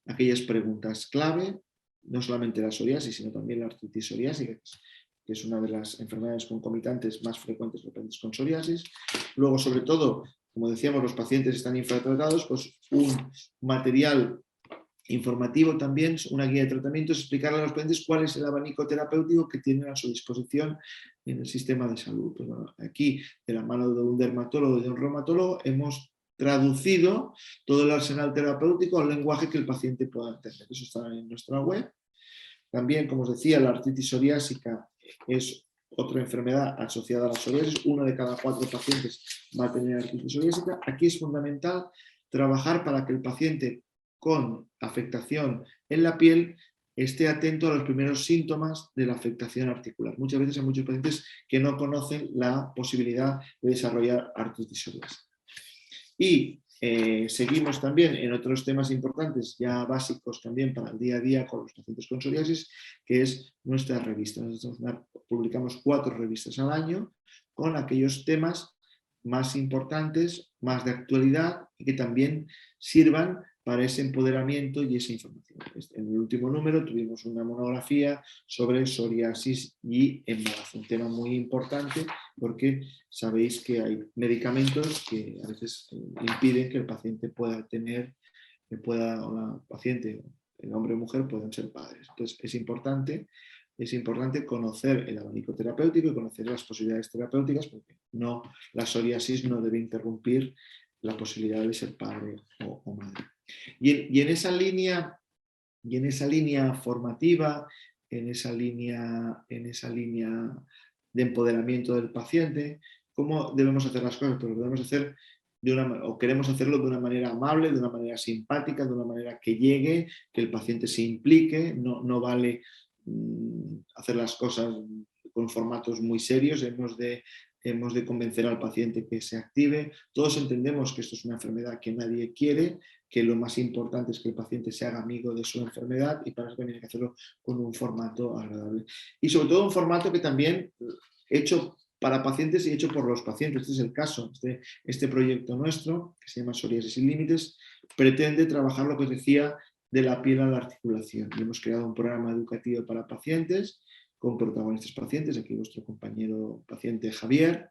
aquellas preguntas clave, no solamente la psoriasis, sino también la artritis psoriásica, que es una de las enfermedades concomitantes más frecuentes de los pacientes con psoriasis. Luego, sobre todo, como decíamos, los pacientes están infratratados, pues un material informativo también, una guía de tratamientos, explicarle a los pacientes cuál es el abanico terapéutico que tienen a su disposición en el sistema de salud. Pues bueno, aquí, de la mano de un dermatólogo y de un reumatólogo, hemos traducido todo el arsenal terapéutico al lenguaje que el paciente pueda entender. Eso está en nuestra web. También, como os decía, la artritis psoriásica es otra enfermedad asociada a la psoriasis. 1 de cada 4 pacientes va a tener artritis psoriásica. Aquí es fundamental trabajar para que el paciente con afectación en la piel esté atento a los primeros síntomas de la afectación articular. Muchas veces hay muchos pacientes que no conocen la posibilidad de desarrollar artritis psoriásica. Y seguimos también en otros temas importantes, ya básicos también para el día a día con los pacientes con psoriasis, que es nuestra revista. Nosotros publicamos 4 revistas al año con aquellos temas más importantes, más de actualidad y que también sirvan para ese empoderamiento y esa información. En el último número tuvimos una monografía sobre psoriasis y embarazo, un tema muy importante porque sabéis que hay medicamentos que a veces impiden que el paciente pueda tener, o la paciente, el hombre o mujer, puedan ser padres. Entonces es importante conocer el abanico terapéutico y conocer las posibilidades terapéuticas porque la psoriasis no debe interrumpir la posibilidad de ser padre o madre. Y en esa línea formativa, en esa línea de empoderamiento del paciente, ¿cómo debemos hacer las cosas? Pues lo debemos hacer queremos hacerlo de una manera amable, de una manera simpática, de una manera que llegue, que el paciente se implique. No vale hacer las cosas con formatos muy serios, hemos de convencer al paciente que se active. Todos entendemos que esto es una enfermedad que nadie quiere, que lo más importante es que el paciente se haga amigo de su enfermedad y para eso también hay que hacerlo con un formato agradable. Y sobre todo un formato que también hecho para pacientes y hecho por los pacientes. Este es el caso. Este proyecto nuestro, que se llama Psoriasis sin Límites, pretende trabajar lo que os decía de la piel a la articulación. Y hemos creado un programa educativo para pacientes con protagonistas pacientes, aquí vuestro compañero paciente Javier,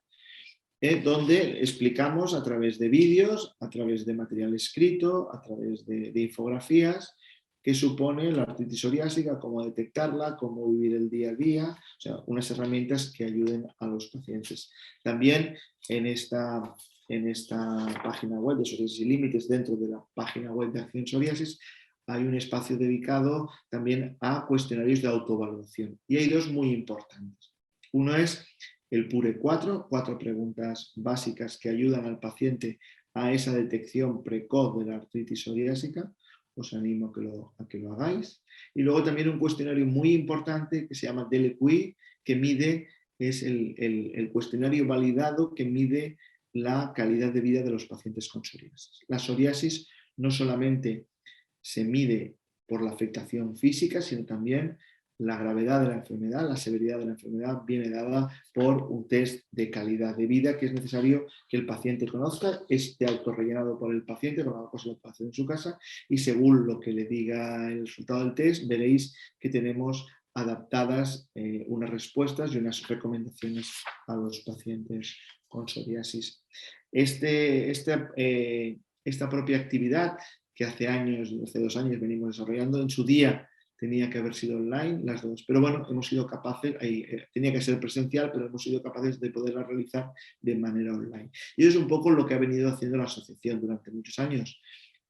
donde explicamos a través de vídeos, a través de material escrito, a través de infografías, qué supone la artritis psoriásica, cómo detectarla, cómo vivir el día a día, o sea, unas herramientas que ayuden a los pacientes. También en esta página web de Psoriasis sin Límites, dentro de la página web de Acción Psoriasis, hay un espacio dedicado también a cuestionarios de autovaloración. Y hay 2 muy importantes. Uno es el PURE 4 preguntas básicas que ayudan al paciente a esa detección precoz de la artritis psoriásica. Os animo a que lo hagáis. Y luego también un cuestionario muy importante que se llama DLQI, que es el cuestionario validado que mide la calidad de vida de los pacientes con psoriasis. La psoriasis no solamente se mide por la afectación física, sino también la gravedad de la enfermedad, la severidad de la enfermedad viene dada por un test de calidad de vida que es necesario que el paciente conozca, esté autorrellenado por el paciente, con algo que se lo puede hacer en su casa y según lo que le diga el resultado del test veréis que tenemos adaptadas unas respuestas y unas recomendaciones a los pacientes con psoriasis. Esta propia actividad que hace 2 años venimos desarrollando, en su día tenía que haber sido online, las 2, pero bueno, hemos sido capaces, tenía que ser presencial, pero hemos sido capaces de poderla realizar de manera online. Y eso es un poco lo que ha venido haciendo la asociación durante muchos años.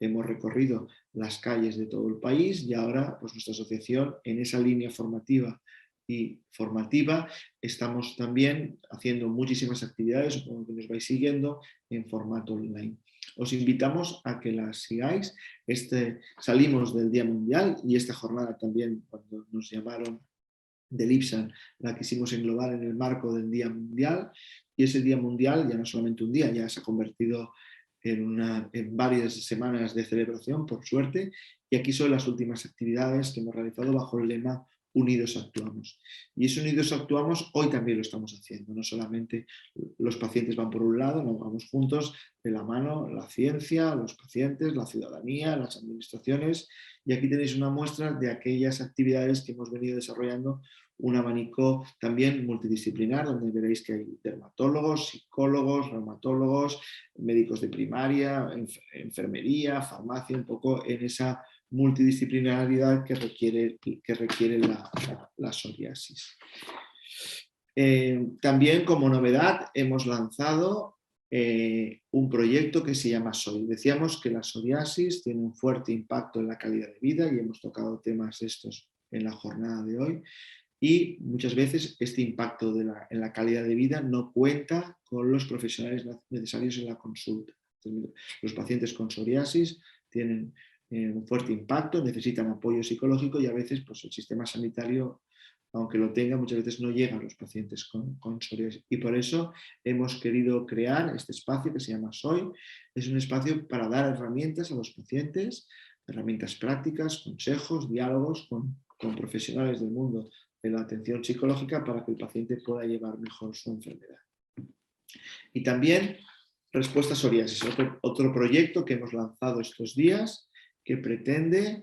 hemos recorrido las calles de todo el país y ahora pues, nuestra asociación en esa línea formativa y formativa estamos también haciendo muchísimas actividades, supongo que nos vais siguiendo, en formato online. Os invitamos a que las sigáis. Salimos del Día Mundial y esta jornada también, cuando nos llamaron del IPSAN, la quisimos englobar en el marco del Día Mundial, y ese Día Mundial ya no solamente un día, ya se ha convertido en varias semanas de celebración, por suerte, y aquí son las últimas actividades que hemos realizado bajo el lema Unidos Actuamos. Y ese Unidos Actuamos hoy también lo estamos haciendo, no solamente los pacientes van por un lado, no, vamos juntos de la mano, la ciencia, los pacientes, la ciudadanía, las administraciones, y aquí tenéis una muestra de aquellas actividades que hemos venido desarrollando, un abanico también multidisciplinar, donde veréis que hay dermatólogos, psicólogos, reumatólogos, médicos de primaria, enfermería, farmacia, un poco en esa multidisciplinaridad que requiere la psoriasis. También como novedad hemos lanzado un proyecto que se llama SOI. Decíamos que la psoriasis tiene un fuerte impacto en la calidad de vida y hemos tocado temas estos en la jornada de hoy. Y muchas veces este impacto en la calidad de vida no cuenta con los profesionales necesarios en la consulta. Los pacientes con psoriasis tienen un fuerte impacto, necesitan apoyo psicológico y a veces pues, el sistema sanitario, aunque lo tenga, muchas veces no llega a los pacientes con psoriasis. Y por eso hemos querido crear este espacio que se llama SOI. Es un espacio para dar herramientas a los pacientes, herramientas prácticas, consejos, diálogos con profesionales del mundo de la atención psicológica para que el paciente pueda llevar mejor su enfermedad. Y también Respuesta Psoriasis, otro proyecto que hemos lanzado estos días que pretende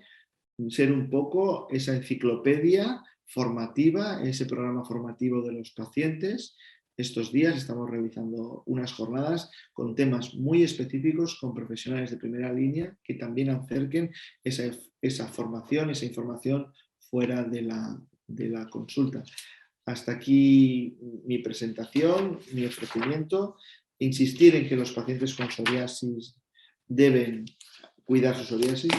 ser un poco esa enciclopedia formativa, ese programa formativo de los pacientes. Estos días estamos realizando unas jornadas con temas muy específicos con profesionales de primera línea que también acerquen esa formación, esa información fuera de la consulta. Hasta aquí mi presentación, mi ofrecimiento. Insistir en que los pacientes con psoriasis deben cuidar su psoriasis.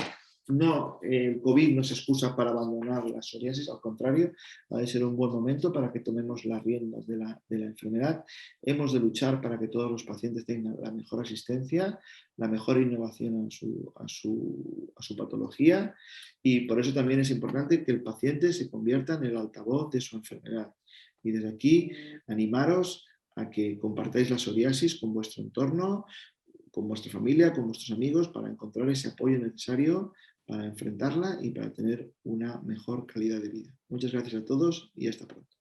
No, el COVID no es excusa para abandonar la psoriasis, al contrario, va a ser un buen momento para que tomemos las riendas de la enfermedad. Hemos de luchar para que todos los pacientes tengan la mejor asistencia, la mejor innovación a su patología, y por eso también es importante que el paciente se convierta en el altavoz de su enfermedad. Y desde aquí, animaros a que compartáis la psoriasis con vuestro entorno, con vuestra familia, con vuestros amigos, para encontrar ese apoyo necesario para enfrentarla y para tener una mejor calidad de vida. Muchas gracias a todos y hasta pronto.